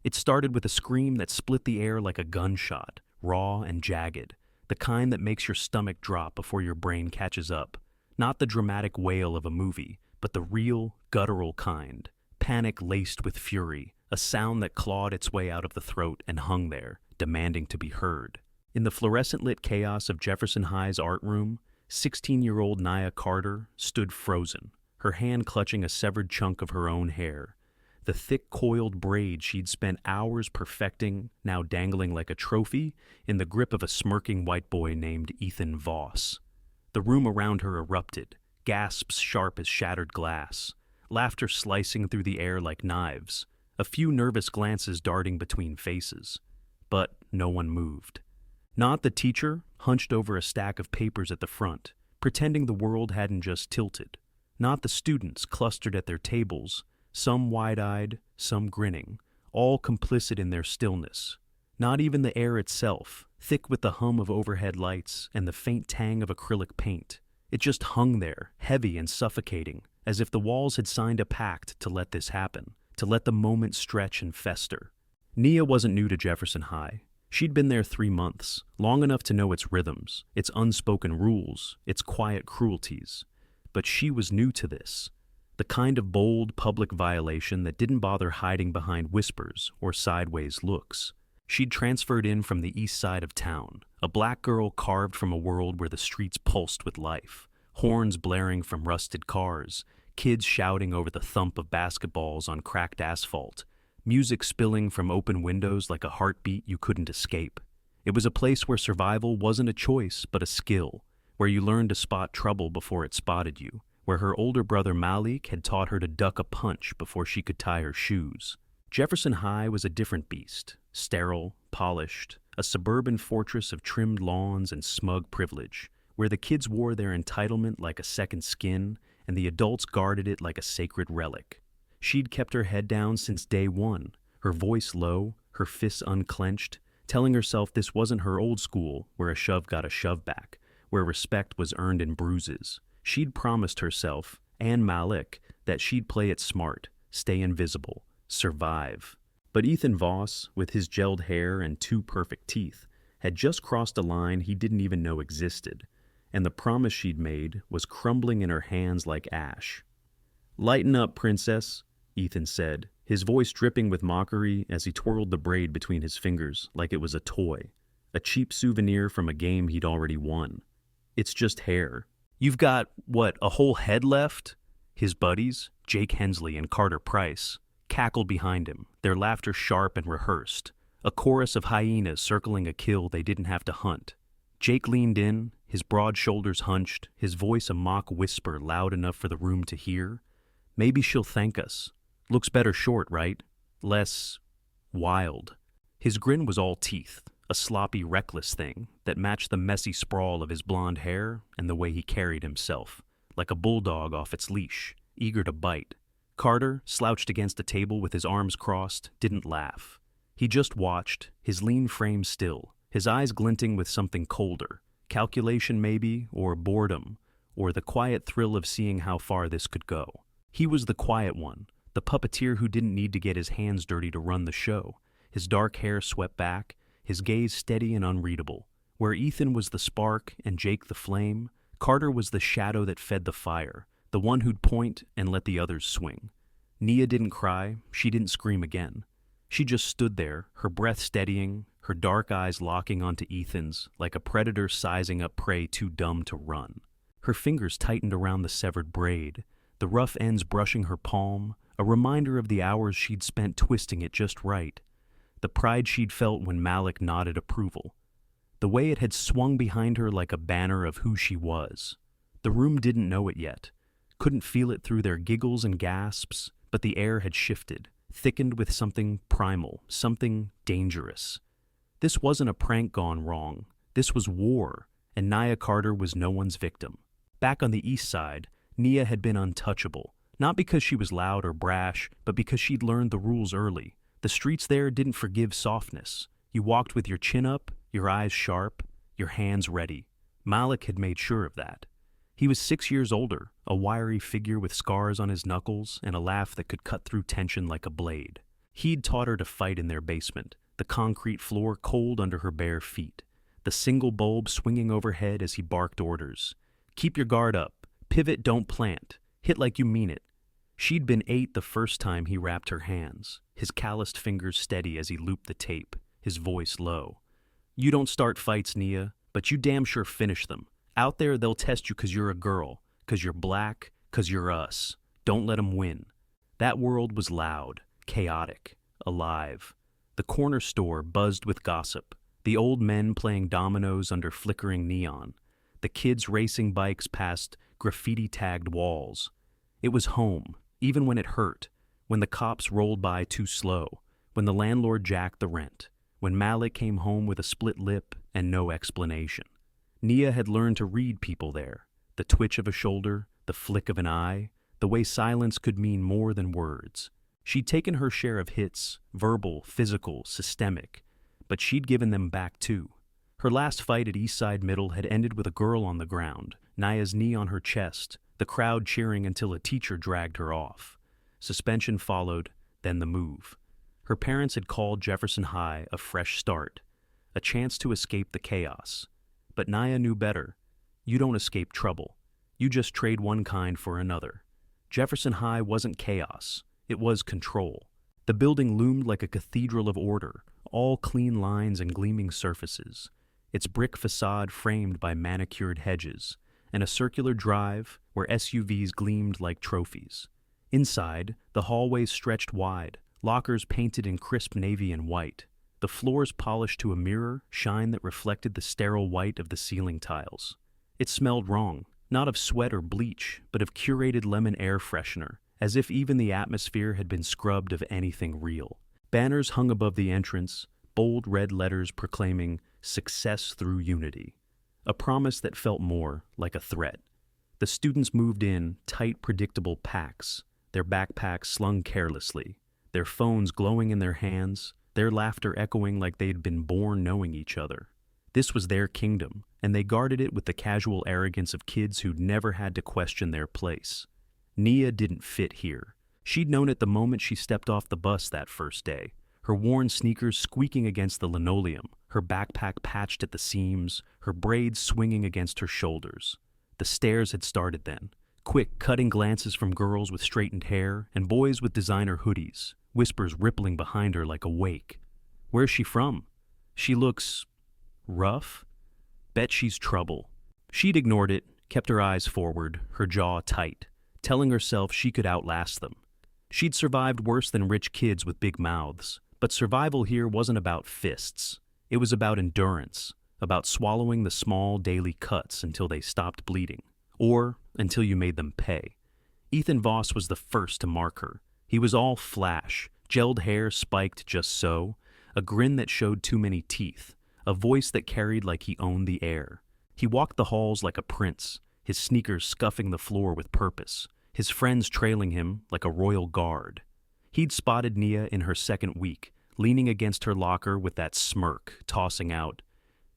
It started with a scream that split the air like a gunshot, raw and jagged, the kind that makes your stomach drop before your brain catches up. Not the dramatic wail of a movie, but the real, guttural kind, panic laced with fury, a sound that clawed its way out of the throat and hung there, demanding to be heard. In the fluorescent-lit chaos of Jefferson High's art room, 16-year-old Nia Carter stood frozen, her hand clutching a severed chunk of her own hair. The thick coiled braid she'd spent hours perfecting, now dangling like a trophy, in the grip of a smirking white boy named Ethan Voss. The room around her erupted, gasps sharp as shattered glass, laughter slicing through the air like knives, a few nervous glances darting between faces. But no one moved. Not the teacher, hunched over a stack of papers at the front, pretending the world hadn't just tilted. Not the students clustered at their tables, some wide-eyed, some grinning, all complicit in their stillness. Not even the air itself, thick with the hum of overhead lights and the faint tang of acrylic paint. It just hung there, heavy and suffocating, as if the walls had signed a pact to let this happen, to let the moment stretch and fester. Nia wasn't new to Jefferson High. She'd been there 3 months, long enough to know its rhythms, its unspoken rules, its quiet cruelties. But she was new to this. The kind of bold, public violation that didn't bother hiding behind whispers or sideways looks. She'd transferred in from the east side of town, a black girl carved from a world where the streets pulsed with life, horns blaring from rusted cars, kids shouting over the thump of basketballs on cracked asphalt, music spilling from open windows like a heartbeat you couldn't escape. It was a place where survival wasn't a choice but a skill, where you learned to spot trouble before it spotted you, where her older brother Malik had taught her to duck a punch before she could tie her shoes. Jefferson High was a different beast, sterile, polished, a suburban fortress of trimmed lawns and smug privilege, where the kids wore their entitlement like a second skin and the adults guarded it like a sacred relic. She'd kept her head down since day one, her voice low, her fists unclenched, telling herself this wasn't her old school where a shove got a shove back, where respect was earned in bruises. She'd promised herself, and Malik, that she'd play it smart, stay invisible, survive. But Ethan Voss, with his gelled hair and 2 perfect teeth, had just crossed a line he didn't even know existed, and the promise she'd made was crumbling in her hands like ash. "Lighten up, princess," Ethan said, his voice dripping with mockery as he twirled the braid between his fingers like it was a toy, a cheap souvenir from a game he'd already won. "It's just hair. You've got, what, a whole head left?" His buddies, Jake Hensley and Carter Price, cackled behind him, their laughter sharp and rehearsed, a chorus of hyenas circling a kill they didn't have to hunt. Jake leaned in, his broad shoulders hunched, his voice a mock whisper loud enough for the room to hear. "Maybe she'll thank us. Looks better short, right? Less wild." His grin was all teeth, a sloppy, reckless thing that matched the messy sprawl of his blonde hair and the way he carried himself, like a bulldog off its leash, eager to bite. Carter, slouched against a table with his arms crossed, didn't laugh. He just watched, his lean frame still, his eyes glinting with something colder, calculation maybe, or boredom, or the quiet thrill of seeing how far this could go. He was the quiet one, the puppeteer who didn't need to get his hands dirty to run the show, his dark hair swept back, his gaze steady and unreadable. Where Ethan was the spark and Jake the flame, Carter was the shadow that fed the fire, the one who'd point and let the others swing. Nia didn't cry, she didn't scream again. She just stood there, her breath steadying, her dark eyes locking onto Ethan's like a predator sizing up prey too dumb to run. Her fingers tightened around the severed braid, the rough ends brushing her palm, a reminder of the hours she'd spent twisting it just right. The pride she'd felt when Malik nodded approval. The way it had swung behind her like a banner of who she was. The room didn't know it yet, couldn't feel it through their giggles and gasps, but the air had shifted, thickened with something primal, something dangerous. This wasn't a prank gone wrong. This was war, and Nia Carter was no one's victim. Back on the east side, Nia had been untouchable, not because she was loud or brash, but because she'd learned the rules early. The streets there didn't forgive softness. You walked with your chin up, your eyes sharp, your hands ready. Malik had made sure of that. He was 6 years older, a wiry figure with scars on his knuckles and a laugh that could cut through tension like a blade. He'd taught her to fight in their basement, the concrete floor cold under her bare feet, the single bulb swinging overhead as he barked orders. Keep your guard up. Pivot, don't plant. Hit like you mean it. She'd been 8 the first time he wrapped her hands, his calloused fingers steady as he looped the tape, his voice low. You don't start fights, Nia, but you damn sure finish them. Out there, they'll test you 'cause you're a girl, 'cause you're black, 'cause you're us. Don't let 'em win. That world was loud, chaotic, alive. The corner store buzzed with gossip, the old men playing dominoes under flickering neon, the kids racing bikes past graffiti-tagged walls. It was home, even when it hurt, when the cops rolled by too slow, when the landlord jacked the rent, when Malik came home with a split lip and no explanation. Nia had learned to read people there, the twitch of a shoulder, the flick of an eye, the way silence could mean more than words. She'd taken her share of hits, verbal, physical, systemic, but she'd given them back too. Her last fight at Eastside Middle had ended with a girl on the ground, Nia's knee on her chest, the crowd cheering until a teacher dragged her off. Suspension followed, then the move. Her parents had called Jefferson High a fresh start, a chance to escape the chaos. But Nia knew better. You don't escape trouble. You just trade one kind for another. Jefferson High wasn't chaos. It was control. The building loomed like a cathedral of order, all clean lines and gleaming surfaces, its brick facade framed by manicured hedges, and a circular drive where SUVs gleamed like trophies. Inside, the hallways stretched wide, lockers painted in crisp navy and white, the floors polished to a mirror shine that reflected the sterile white of the ceiling tiles. It smelled wrong, not of sweat or bleach, but of curated lemon air freshener, as if even the atmosphere had been scrubbed of anything real. Banners hung above the entrance, bold red letters proclaiming "Success through Unity," a promise that felt more like a threat. The students moved in tight, predictable packs, their backpacks slung carelessly, their phones glowing in their hands, their laughter echoing like they'd been born knowing each other. This was their kingdom, and they guarded it with the casual arrogance of kids who'd never had to question their place. Nia didn't fit here. She'd known it the moment she stepped off the bus that first day, her worn sneakers squeaking against the linoleum, her backpack patched at the seams, her braids swinging against her shoulders. The stares had started then, quick, cutting glances from girls with straightened hair and boys with designer hoodies, whispers rippling behind her like a wake. Where's she from? She looks rough? Bet she's trouble. She'd ignored it, kept her eyes forward, her jaw tight, telling herself she could outlast them. She'd survived worse than rich kids with big mouths, but survival here wasn't about fists. It was about endurance, about swallowing the small daily cuts until they stopped bleeding, or until you made them pay. Ethan Voss was the first to mark her. He was all flash, gelled hair spiked just so, a grin that showed too many teeth, a voice that carried like he owned the air. He walked the halls like a prince, his sneakers scuffing the floor with purpose, his friends trailing him like a royal guard. He'd spotted Nia in her second week, leaning against her locker with that smirk, tossing out,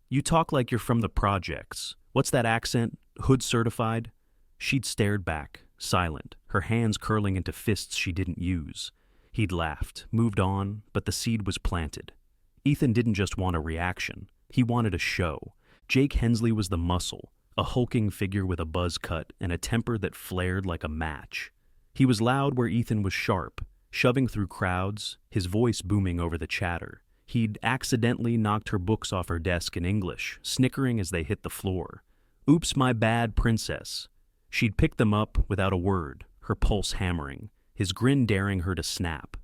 "You talk like you're from the projects. What's that accent? Hood certified?" She'd stared back, silent, her hands curling into fists she didn't use. He'd laughed, moved on, but the seed was planted. Ethan didn't just want a reaction. He wanted a show. Jake Hensley was the muscle, a hulking figure with a buzz cut and a temper that flared like a match. He was loud where Ethan was sharp, shoving through crowds, his voice booming over the chatter. He'd accidentally knocked her books off her desk in English, snickering as they hit the floor. "Oops, my bad, princess." She'd picked them up without a word, her pulse hammering, his grin daring her to snap.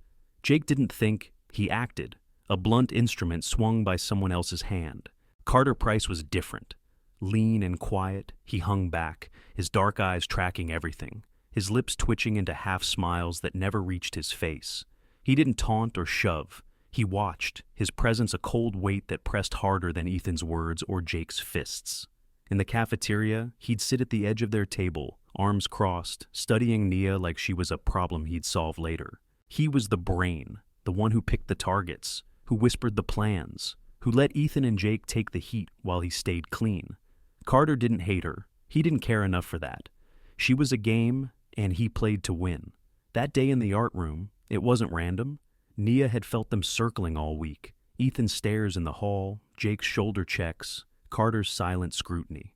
Jake didn't think, he acted, a blunt instrument swung by someone else's hand. Carter Price was different. Lean and quiet, he hung back, his dark eyes tracking everything, his lips twitching into half-smiles that never reached his face. He didn't taunt or shove. He watched, his presence a cold weight that pressed harder than Ethan's words or Jake's fists. In the cafeteria, he'd sit at the edge of their table, arms crossed, studying Nia like she was a problem he'd solve later. He was the brain, the one who picked the targets, who whispered the plans, who let Ethan and Jake take the heat while he stayed clean. Carter didn't hate her. He didn't care enough for that. She was a game, and he played to win. That day in the art room, it wasn't random. Nia had felt them circling all week. Ethan's stares in the hall, Jake's shoulder checks, Carter's silent scrutiny.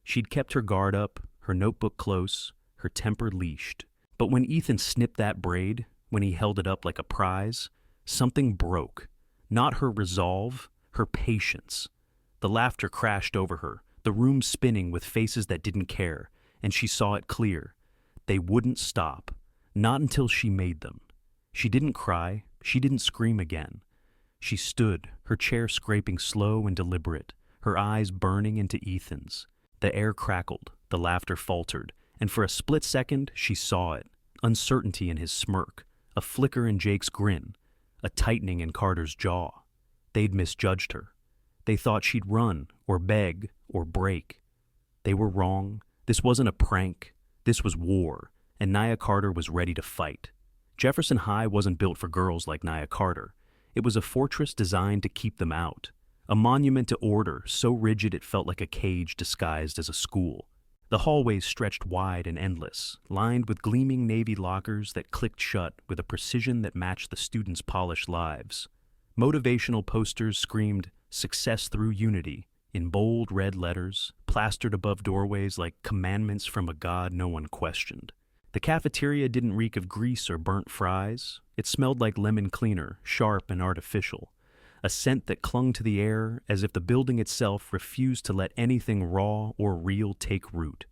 She'd kept her guard up, her notebook close, her temper leashed. But when Ethan snipped that braid, when he held it up like a prize, something broke. Not her resolve, her patience. The laughter crashed over her, the room spinning with faces that didn't care, and she saw it clear. They wouldn't stop. Not until she made them. She didn't cry, she didn't scream again. She stood, her chair scraping slow and deliberate, her eyes burning into Ethan's. The air crackled, the laughter faltered, and for a split second she saw it. Uncertainty in his smirk, a flicker in Jake's grin, a tightening in Carter's jaw. They'd misjudged her. They thought she'd run, or beg, or break. They were wrong. This wasn't a prank. This was war, and Nia Carter was ready to fight. Jefferson High wasn't built for girls like Nia Carter. It was a fortress designed to keep them out. A monument to order so rigid it felt like a cage disguised as a school. The hallways stretched wide and endless, lined with gleaming navy lockers that clicked shut with a precision that matched the students' polished lives. Motivational posters screamed, "Success through unity," in bold red letters, plastered above doorways like commandments from a god no one questioned. The cafeteria didn't reek of grease or burnt fries. It smelled like lemon cleaner, sharp and artificial. A scent that clung to the air as if the building itself refused to let anything raw or real take root.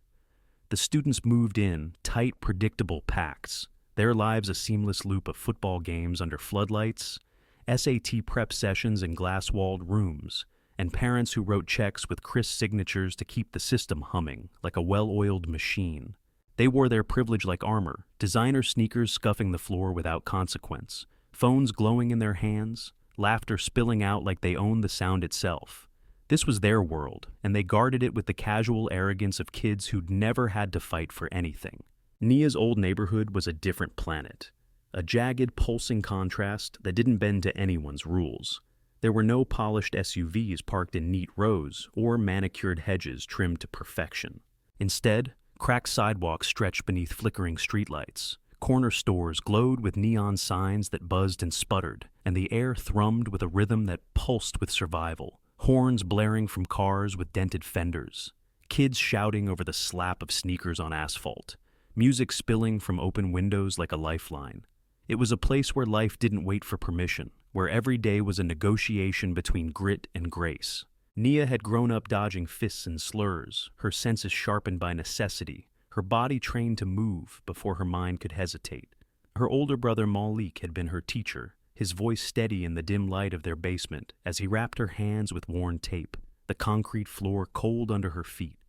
The students moved in, tight, predictable packs, their lives a seamless loop of football games under floodlights, SAT prep sessions in glass-walled rooms, and parents who wrote checks with crisp signatures to keep the system humming like a well-oiled machine. They wore their privilege like armor, designer sneakers scuffing the floor without consequence, phones glowing in their hands, laughter spilling out like they owned the sound itself. This was their world, and they guarded it with the casual arrogance of kids who'd never had to fight for anything. Nia's old neighborhood was a different planet, a jagged, pulsing contrast that didn't bend to anyone's rules. There were no polished SUVs parked in neat rows or manicured hedges trimmed to perfection. Instead, cracked sidewalks stretched beneath flickering streetlights. Corner stores glowed with neon signs that buzzed and sputtered, and the air thrummed with a rhythm that pulsed with survival. Horns blaring from cars with dented fenders. Kids shouting over the slap of sneakers on asphalt. Music spilling from open windows like a lifeline. It was a place where life didn't wait for permission, where every day was a negotiation between grit and grace. Nia had grown up dodging fists and slurs, her senses sharpened by necessity, her body trained to move before her mind could hesitate. Her older brother Malik had been her teacher, his voice steady in the dim light of their basement as he wrapped her hands with worn tape, the concrete floor cold under her feet.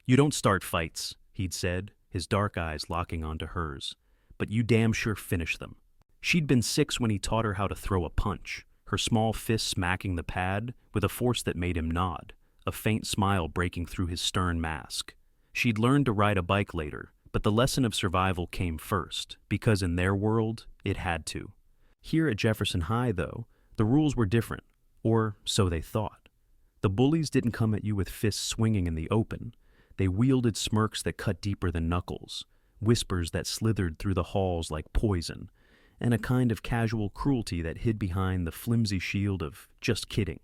"You don't start fights," he'd said, his dark eyes locking onto hers, "but you damn sure finish them." She'd been 6 when he taught her how to throw a punch, her small fist smacking the pad with a force that made him nod, a faint smile breaking through his stern mask. She'd learned to ride a bike later, but the lesson of survival came first, because in their world, it had to. Here at Jefferson High, though, the rules were different, or so they thought. The bullies didn't come at you with fists swinging in the open. They wielded smirks that cut deeper than knuckles, whispers that slithered through the halls like poison, and a kind of casual cruelty that hid behind the flimsy shield of "just kidding."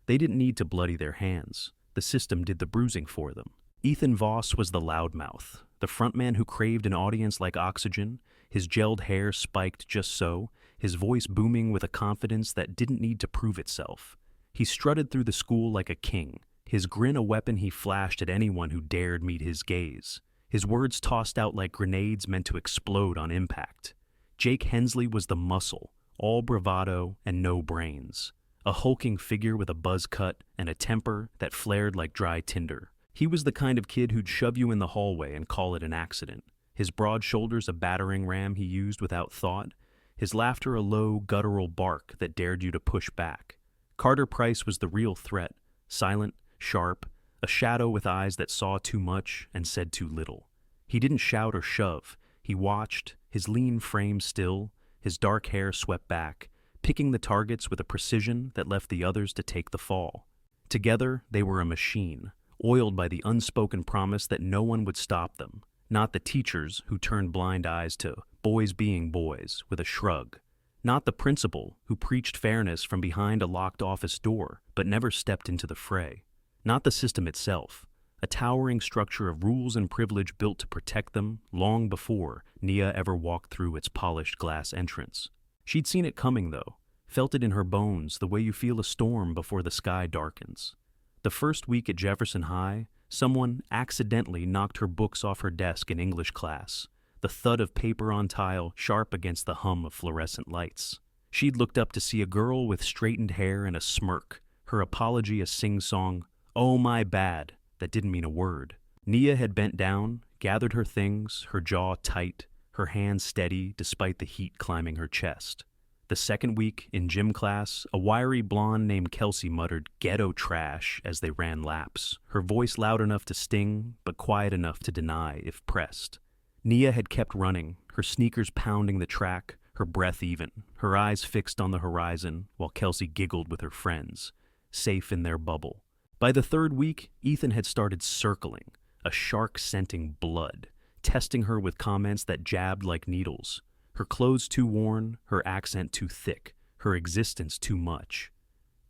They didn't need to bloody their hands. The system did the bruising for them. Ethan Voss was the loudmouth, the frontman who craved an audience like oxygen, his gelled hair spiked just so, his voice booming with a confidence that didn't need to prove itself. He strutted through the school like a king, his grin a weapon he flashed at anyone who dared meet his gaze, his words tossed out like grenades meant to explode on impact. Jake Hensley was the muscle, all bravado and no brains, a hulking figure with a buzz cut and a temper that flared like dry tinder. He was the kind of kid who'd shove you in the hallway and call it an accident, his broad shoulders a battering ram he used without thought, his laughter a low, guttural bark that dared you to push back. Carter Price was the real threat, silent, sharp, a shadow with eyes that saw too much and said too little. He didn't shout or shove. He watched, his lean frame still, his dark hair swept back, picking the targets with a precision that left the others to take the fall. Together, they were a machine, oiled by the unspoken promise that no one would stop them, not the teachers who turned blind eyes to boys being boys with a shrug, Not the principal, who preached fairness from behind a locked office door, but never stepped into the fray. Not the system itself, a towering structure of rules and privilege built to protect them long before Nia ever walked through its polished glass entrance. She'd seen it coming, though, felt it in her bones the way you feel a storm before the sky darkens. The first week at Jefferson High, someone accidentally knocked her books off her desk in English class, the thud of paper on tile sharp against the hum of fluorescent lights. She'd looked up to see a girl with straightened hair and a smirk, her apology a sing-song, "Oh, my bad," that didn't mean a word. Nia had bent down, gathered her things, her jaw tight, her hands steady despite the heat climbing her chest. The second week, in gym class, a wiry blonde named Kelsey muttered "ghetto trash" as they ran laps, her voice loud enough to sting, but quiet enough to deny if pressed. Nia had kept running, her sneakers pounding the track, her breath even, her eyes fixed on the horizon, while Kelsey giggled with her friends, safe in their bubble. By the third week, Ethan had started circling, a shark scenting blood, testing her with comments that jabbed like needles. Her clothes too worn, her accent too thick, her existence too much.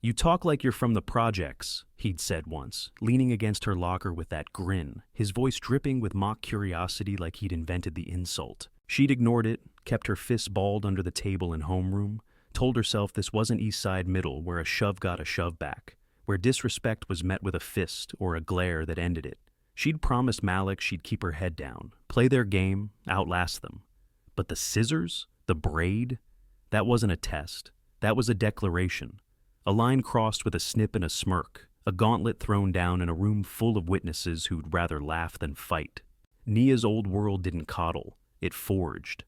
"You talk like you're from the projects," he'd said once, leaning against her locker with that grin, his voice dripping with mock curiosity like he'd invented the insult. She'd ignored it, kept her fists balled under the table in homeroom, told herself this wasn't East Side Middle where a shove got a shove back, where disrespect was met with a fist or a glare that ended it. She'd promised Malik she'd keep her head down, play their game, outlast them. But the scissors, the braid, that wasn't a test. That was a declaration. A line crossed with a snip and a smirk, a gauntlet thrown down in a room full of witnesses who'd rather laugh than fight. Nia's old world didn't coddle, it forged.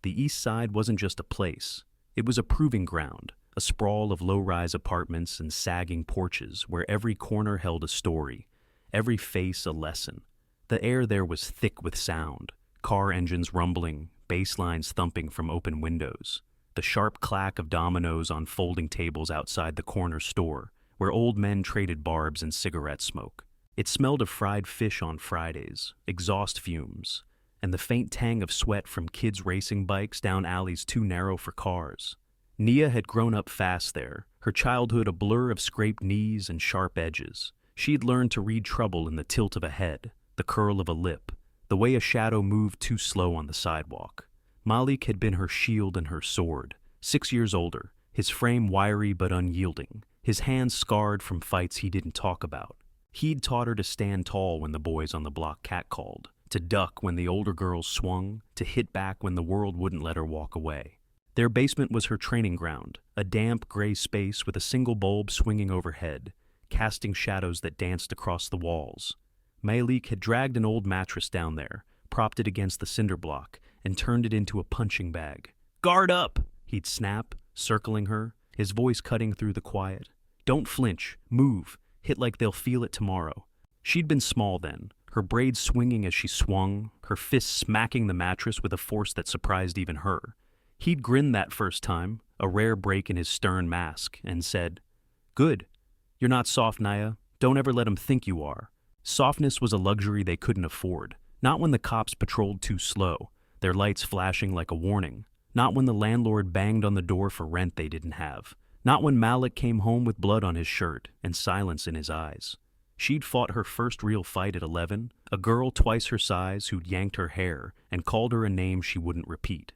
The East Side wasn't just a place. It was a proving ground, a sprawl of low-rise apartments and sagging porches where every corner held a story, every face a lesson. The air there was thick with sound, car engines rumbling, bass lines thumping from open windows, the sharp clack of dominoes on folding tables outside the corner store, where old men traded barbs and cigarette smoke. It smelled of fried fish on Fridays, exhaust fumes, and the faint tang of sweat from kids racing bikes down alleys too narrow for cars. Nia had grown up fast there, her childhood a blur of scraped knees and sharp edges. She'd learned to read trouble in the tilt of a head, the curl of a lip, the way a shadow moved too slow on the sidewalk. Malik had been her shield and her sword, 6 years older, his frame wiry but unyielding, his hands scarred from fights he didn't talk about. He'd taught her to stand tall when the boys on the block catcalled, to duck when the older girls swung, to hit back when the world wouldn't let her walk away. Their basement was her training ground, a damp gray space with a single bulb swinging overhead, casting shadows that danced across the walls. Malik had dragged an old mattress down there, propped it against the cinder block, and turned it into a punching bag. "Guard up!" he'd snap, circling her, his voice cutting through the quiet. "Don't flinch, move, hit like they'll feel it tomorrow." She'd been small then, her braids swinging as she swung, her fists smacking the mattress with a force that surprised even her. He'd grinned that first time, a rare break in his stern mask, and said, "Good. You're not soft, Nia. Don't ever let 'em think you are." Softness was a luxury they couldn't afford, not when the cops patrolled too slow, their lights flashing like a warning, not when the landlord banged on the door for rent they didn't have, not when Malik came home with blood on his shirt and silence in his eyes. She'd fought her first real fight at 11, a girl twice her size who'd yanked her hair and called her a name she wouldn't repeat.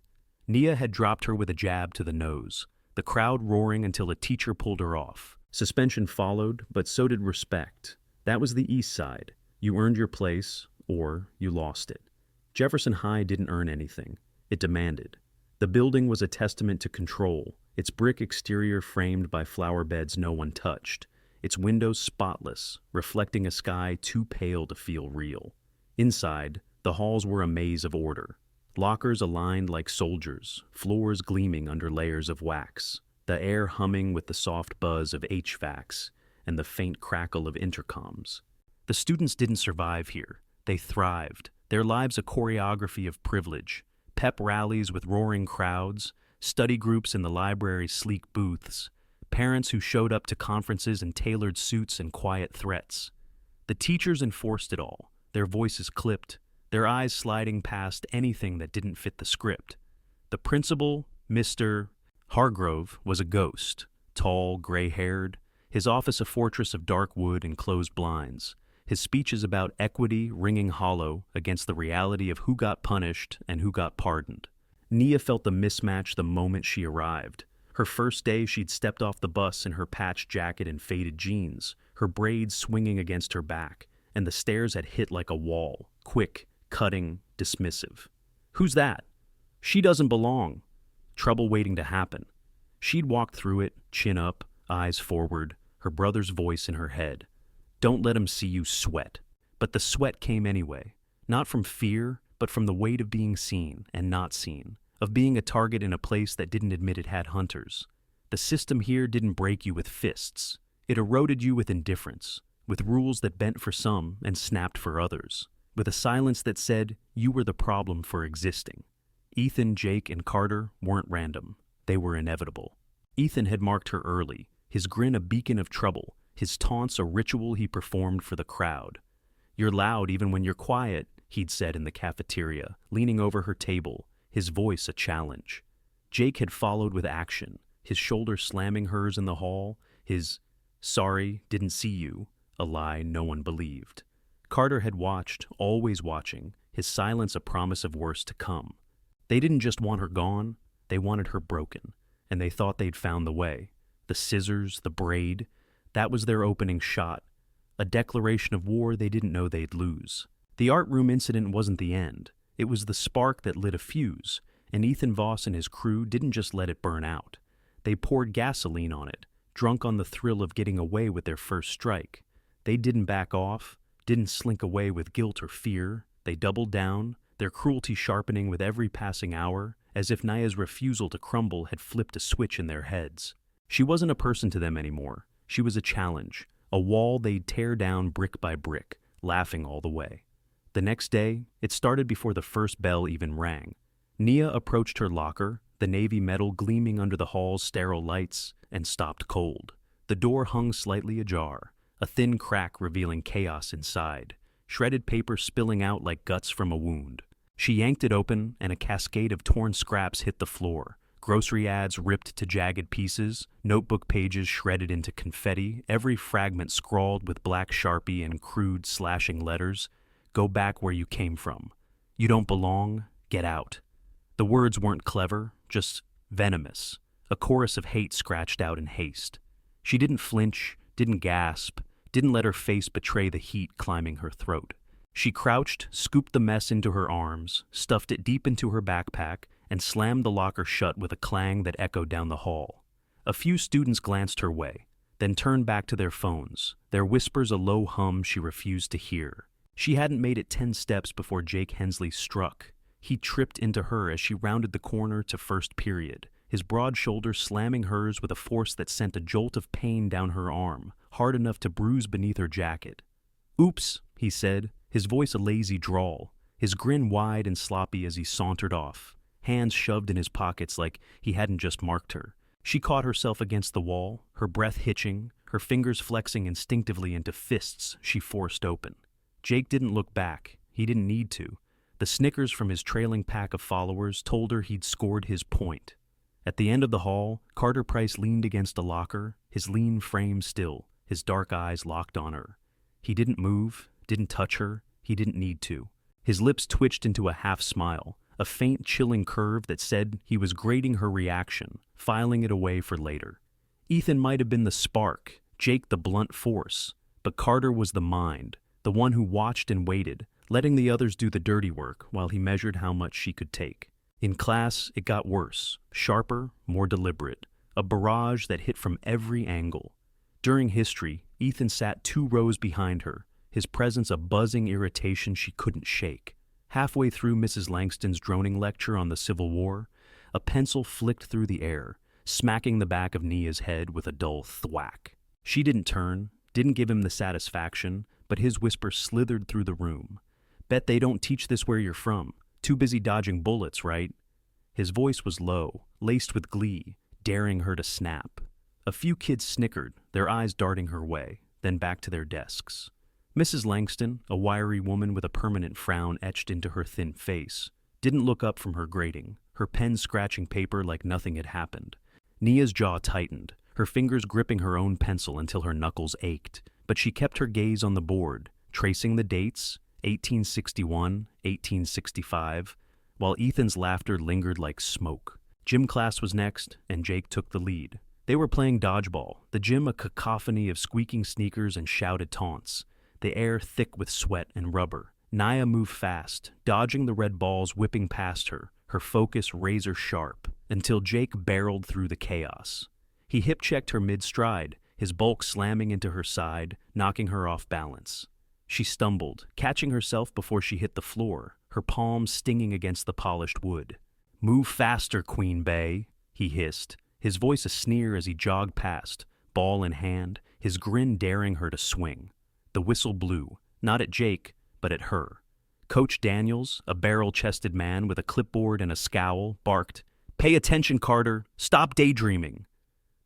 Nia had dropped her with a jab to the nose, the crowd roaring until a teacher pulled her off. Suspension followed, but so did respect. That was the East Side. You earned your place, or you lost it. Jefferson High didn't earn anything. It demanded. The building was a testament to control, its brick exterior framed by flower beds no one touched, its windows spotless, reflecting a sky too pale to feel real. Inside, the halls were a maze of order. Lockers aligned like soldiers, floors gleaming under layers of wax, the air humming with the soft buzz of HVACs and the faint crackle of intercoms. The students didn't survive here. They thrived, their lives a choreography of privilege, pep rallies with roaring crowds, study groups in the library's sleek booths, parents who showed up to conferences in tailored suits and quiet threats. The teachers enforced it all, their voices clipped, their eyes sliding past anything that didn't fit the script. The principal, Mr. Hargrove was a ghost, tall, gray-haired, his office a fortress of dark wood and closed blinds, his speeches about equity ringing hollow against the reality of who got punished and who got pardoned. Nia felt the mismatch the moment she arrived. Her first day, she'd stepped off the bus in her patched jacket and faded jeans, her braids swinging against her back, and the stares had hit like a wall, quick, cutting, dismissive. "Who's that?" "She doesn't belong." Trouble waiting to happen. She'd walked through it, chin up, eyes forward, her brother's voice in her head. "Don't let him see you sweat." But the sweat came anyway, not from fear, but from the weight of being seen and not seen, of being a target in a place that didn't admit it had hunters. The system here didn't break you with fists. It eroded you with indifference, with rules that bent for some and snapped for others, with a silence that said you were the problem for existing. Ethan, Jake, and Carter weren't random. They were inevitable. Ethan had marked her early, his grin a beacon of trouble, his taunts a ritual he performed for the crowd. "You're loud even when you're quiet," he'd said in the cafeteria, leaning over her table, his voice a challenge. Jake had followed with action, his shoulder slamming hers in the hall, his "sorry, didn't see you," a lie no one believed. Carter had watched, always watching, his silence a promise of worse to come. They didn't just want her gone, they wanted her broken, and they thought they'd found the way. The scissors, the braid, that was their opening shot, a declaration of war they didn't know they'd lose. The art room incident wasn't the end. It was the spark that lit a fuse, and Ethan Voss and his crew didn't just let it burn out. They poured gasoline on it, drunk on the thrill of getting away with their first strike. They didn't back off, didn't slink away with guilt or fear. They doubled down, their cruelty sharpening with every passing hour, as if Nia's refusal to crumble had flipped a switch in their heads. She wasn't a person to them anymore. She was a challenge, a wall they'd tear down brick by brick, laughing all the way. The next day, it started before the first bell even rang. Nia approached her locker, the navy metal gleaming under the hall's sterile lights, and stopped cold. The door hung slightly ajar, a thin crack revealing chaos inside, shredded paper spilling out like guts from a wound. She yanked it open, and a cascade of torn scraps hit the floor. Grocery ads ripped to jagged pieces, notebook pages shredded into confetti, every fragment scrawled with black Sharpie and crude slashing letters. "Go back where you came from. You don't belong. Get out." The words weren't clever, just venomous, a chorus of hate scratched out in haste. She didn't flinch, didn't gasp, didn't let her face betray the heat climbing her throat. She crouched, scooped the mess into her arms, stuffed it deep into her backpack, and slammed the locker shut with a clang that echoed down the hall. A few students glanced her way, then turned back to their phones, their whispers a low hum she refused to hear. She hadn't made it 10 steps before Jake Hensley struck. He tripped into her as she rounded the corner to first period, his broad shoulder slamming hers with a force that sent a jolt of pain down her arm, hard enough to bruise beneath her jacket. "Oops," he said, his voice a lazy drawl, his grin wide and sloppy as he sauntered off, hands shoved in his pockets like he hadn't just marked her. She caught herself against the wall, her breath hitching, her fingers flexing instinctively into fists she forced open. Jake didn't look back. He didn't need to. The snickers from his trailing pack of followers told her he'd scored his point. At the end of the hall, Carter Price leaned against a locker, his lean frame still, his dark eyes locked on her. He didn't move, didn't touch her, he didn't need to. His lips twitched into a half smile, a faint, chilling curve that said he was grading her reaction, filing it away for later. Ethan might have been the spark, Jake the blunt force, but Carter was the mind, the one who watched and waited, letting the others do the dirty work while he measured how much she could take. In class, it got worse, sharper, more deliberate, a barrage that hit from every angle. During history, Ethan sat 2 rows behind her, his presence a buzzing irritation she couldn't shake. Halfway through Mrs. Langston's droning lecture on the Civil War, a pencil flicked through the air, smacking the back of Nia's head with a dull thwack. She didn't turn, didn't give him the satisfaction, but his whisper slithered through the room. "Bet they don't teach this where you're from. Too busy dodging bullets, right?" His voice was low, laced with glee, daring her to snap. A few kids snickered, their eyes darting her way, then back to their desks. Mrs. Langston, a wiry woman with a permanent frown etched into her thin face, didn't look up from her grating, her pen scratching paper like nothing had happened. Nia's jaw tightened, her fingers gripping her own pencil until her knuckles ached, but she kept her gaze on the board, tracing the dates, 1861, 1865, while Ethan's laughter lingered like smoke. Gym class was next, and Jake took the lead. They were playing dodgeball, the gym a cacophony of squeaking sneakers and shouted taunts, the air thick with sweat and rubber. Nia moved fast, dodging the red balls whipping past her, her focus razor sharp, until Jake barreled through the chaos. He hip-checked her mid-stride, his bulk slamming into her side, knocking her off balance. She stumbled, catching herself before she hit the floor, her palms stinging against the polished wood. "Move faster, Queen Bey," he hissed, his voice a sneer as he jogged past, ball in hand, his grin daring her to swing. The whistle blew, not at Jake, but at her. Coach Daniels, a barrel-chested man with a clipboard and a scowl, barked, "Pay attention, Carter! Stop daydreaming!"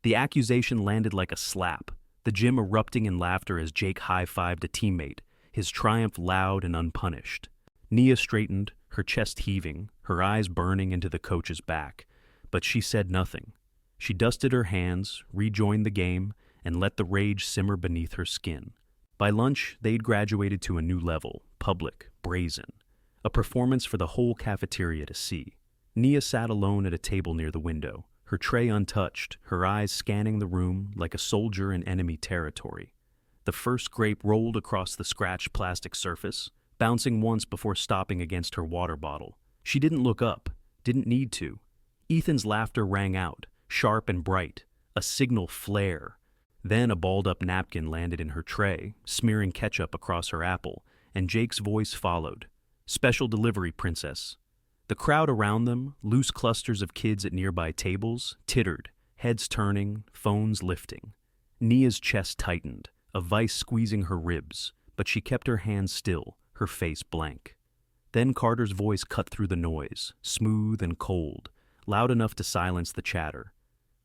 The accusation landed like a slap, the gym erupting in laughter as Jake high-fived a teammate, his triumph loud and unpunished. Nia straightened, her chest heaving, her eyes burning into the coach's back, but she said nothing. She dusted her hands, rejoined the game, and let the rage simmer beneath her skin. By lunch, they'd graduated to a new level, public, brazen, a performance for the whole cafeteria to see. Nia sat alone at a table near the window, her tray untouched, her eyes scanning the room like a soldier in enemy territory. The first grape rolled across the scratched plastic surface, bouncing once before stopping against her water bottle. She didn't look up, didn't need to. Ethan's laughter rang out, sharp and bright, a signal flare. Then a balled-up napkin landed in her tray, smearing ketchup across her apple, and Jake's voice followed. "Special delivery, princess." The crowd around them, loose clusters of kids at nearby tables, tittered, heads turning, phones lifting. Nia's chest tightened, a vice squeezing her ribs, but she kept her hands still, her face blank. Then Carter's voice cut through the noise, smooth and cold, loud enough to silence the chatter.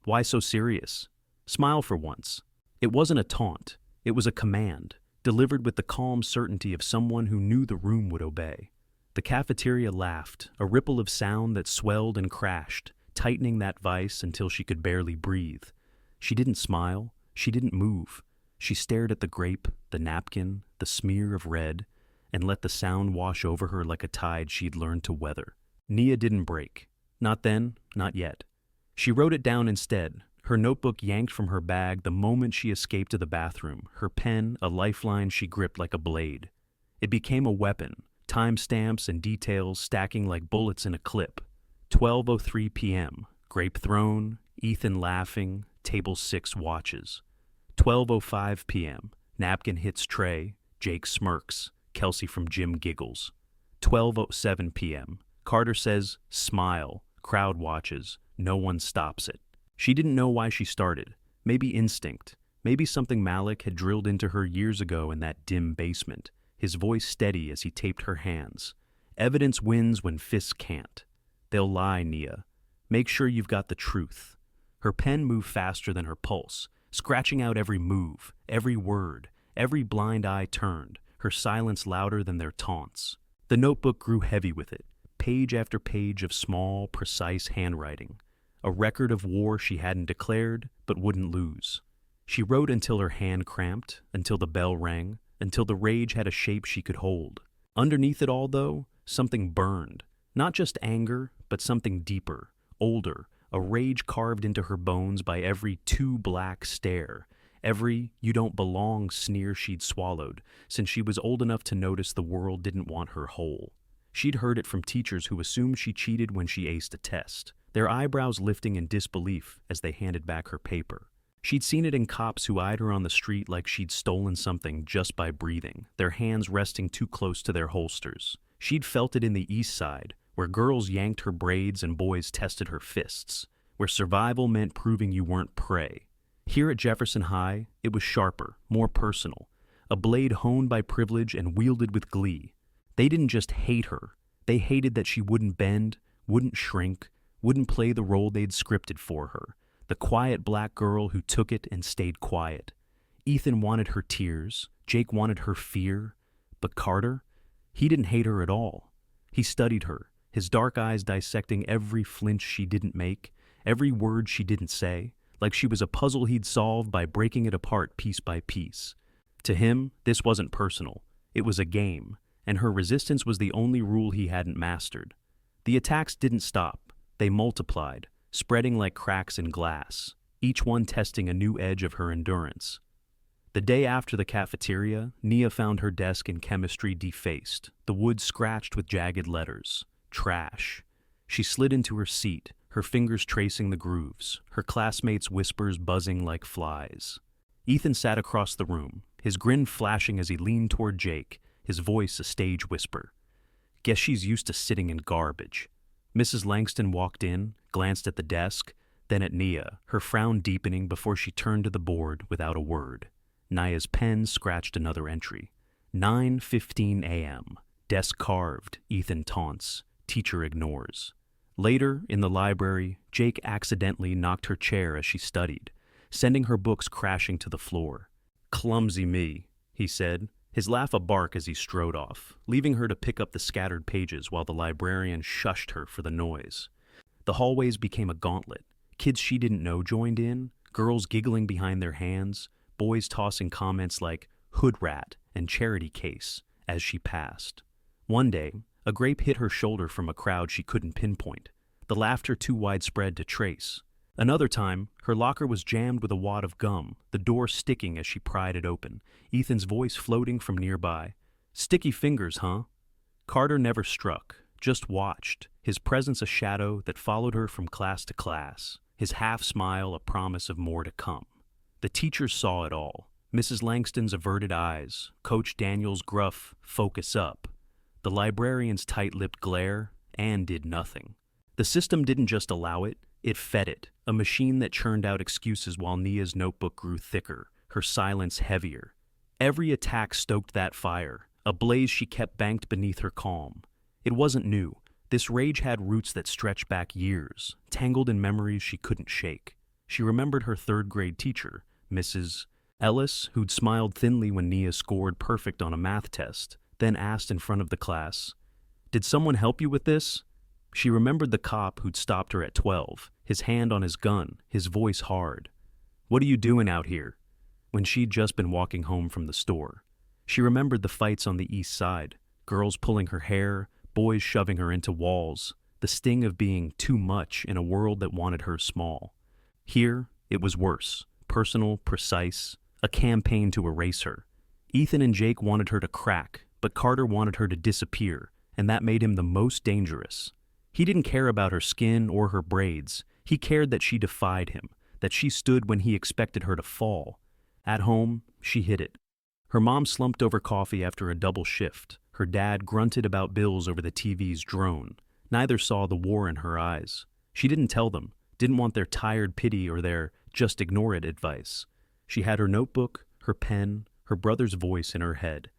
"Why so serious? Smile for once." It wasn't a taunt, it was a command, delivered with the calm certainty of someone who knew the room would obey. The cafeteria laughed, a ripple of sound that swelled and crashed, tightening that vice until she could barely breathe. She didn't smile, she didn't move. She stared at the grape, the napkin, the smear of red, and let the sound wash over her like a tide she'd learned to weather. Nia didn't break. Not then, not yet. She wrote it down instead, her notebook yanked from her bag the moment she escaped to the bathroom, her pen a lifeline she gripped like a blade. It became a weapon, timestamps and details stacking like bullets in a clip. 12:03 p.m., grape thrown, Ethan laughing, table 6 watches. 12:05 p.m., napkin hits tray, Jake smirks, Kelsey from gym giggles. 12:07 p.m., Carter says, "Smile," crowd watches, no one stops it. She didn't know why she started. Maybe instinct. Maybe something Malik had drilled into her years ago in that dim basement, his voice steady as he taped her hands. "Evidence wins when fists can't. They'll lie, Nia. Make sure you've got the truth." Her pen moved faster than her pulse, scratching out every move, every word, every blind eye turned, her silence louder than their taunts. The notebook grew heavy with it, page after page of small, precise handwriting. A record of war she hadn't declared, but wouldn't lose. She wrote until her hand cramped, until the bell rang, until the rage had a shape she could hold. Underneath it all, though, something burned. Not just anger, but something deeper, older, a rage carved into her bones by every too black stare, every "you don't belong" sneer she'd swallowed, since she was old enough to notice the world didn't want her whole. She'd heard it from teachers who assumed she cheated when she aced a test, their eyebrows lifting in disbelief as they handed back her paper. She'd seen it in cops who eyed her on the street like she'd stolen something just by breathing, their hands resting too close to their holsters. She'd felt it in the East Side, where girls yanked her braids and boys tested her fists, where survival meant proving you weren't prey. Here at Jefferson High, it was sharper, more personal, a blade honed by privilege and wielded with glee. They didn't just hate her, they hated that she wouldn't bend, wouldn't shrink, wouldn't play the role they'd scripted for her, the quiet black girl who took it and stayed quiet. Ethan wanted her tears, Jake wanted her fear, but Carter, he didn't hate her at all. He studied her, his dark eyes dissecting every flinch she didn't make, every word she didn't say, like she was a puzzle he'd solved by breaking it apart piece by piece. To him, this wasn't personal. It was a game, and her resistance was the only rule he hadn't mastered. The attacks didn't stop. They multiplied, spreading like cracks in glass, each one testing a new edge of her endurance. The day after the cafeteria, Nia found her desk in chemistry defaced, the wood scratched with jagged letters. Trash. She slid into her seat, her fingers tracing the grooves, her classmates' whispers buzzing like flies. Ethan sat across the room, his grin flashing as he leaned toward Jake, his voice a stage whisper. Guess she's used to sitting in garbage. Mrs. Langston walked in, glanced at the desk, then at Nia, her frown deepening before she turned to the board without a word. Nia's pen scratched another entry. 9:15 a.m. Desk carved, Ethan taunts, teacher ignores. Later, in the library, Jake accidentally knocked her chair as she studied, sending her books crashing to the floor. Clumsy me, he said, his laugh a bark as he strode off, leaving her to pick up the scattered pages while the librarian shushed her for the noise. The hallways became a gauntlet. Kids she didn't know joined in, girls giggling behind their hands, boys tossing comments like hood rat and charity case as she passed. One day, a grape hit her shoulder from a crowd she couldn't pinpoint, the laughter too widespread to trace. Another time, her locker was jammed with a wad of gum, the door sticking as she pried it open, Ethan's voice floating from nearby. Sticky fingers, huh? Carter never struck, just watched, his presence a shadow that followed her from class to class, his half-smile a promise of more to come. The teachers saw it all. Mrs. Langston's averted eyes, Coach Daniel's gruff, focus up, the librarian's tight-lipped glare, and did nothing. The system didn't just allow it, it fed it, a machine that churned out excuses while Nia's notebook grew thicker, her silence heavier. Every attack stoked that fire, a blaze she kept banked beneath her calm. It wasn't new. This rage had roots that stretched back years, tangled in memories she couldn't shake. She remembered her third-grade teacher, Mrs. Ellis, who'd smiled thinly when Nia scored perfect on a math test, then asked in front of the class, "Did someone help you with this?" She remembered the cop who'd stopped her at 12, his hand on his gun, his voice hard. "What are you doing out here?" When she'd just been walking home from the store. She remembered the fights on the east side, girls pulling her hair, boys shoving her into walls, the sting of being too much in a world that wanted her small. Here, it was worse, personal, precise, a campaign to erase her. Ethan and Jake wanted her to crack, but Carter wanted her to disappear, and that made him the most dangerous. He didn't care about her skin or her braids. He cared that she defied him, that she stood when he expected her to fall. At home, she hid it. Her mom slumped over coffee after a double shift. Her dad grunted about bills over the TV's drone. Neither saw the war in her eyes. She didn't tell them, didn't want their tired pity or their just ignore it advice. She had her notebook, her pen, her brother's voice in her head.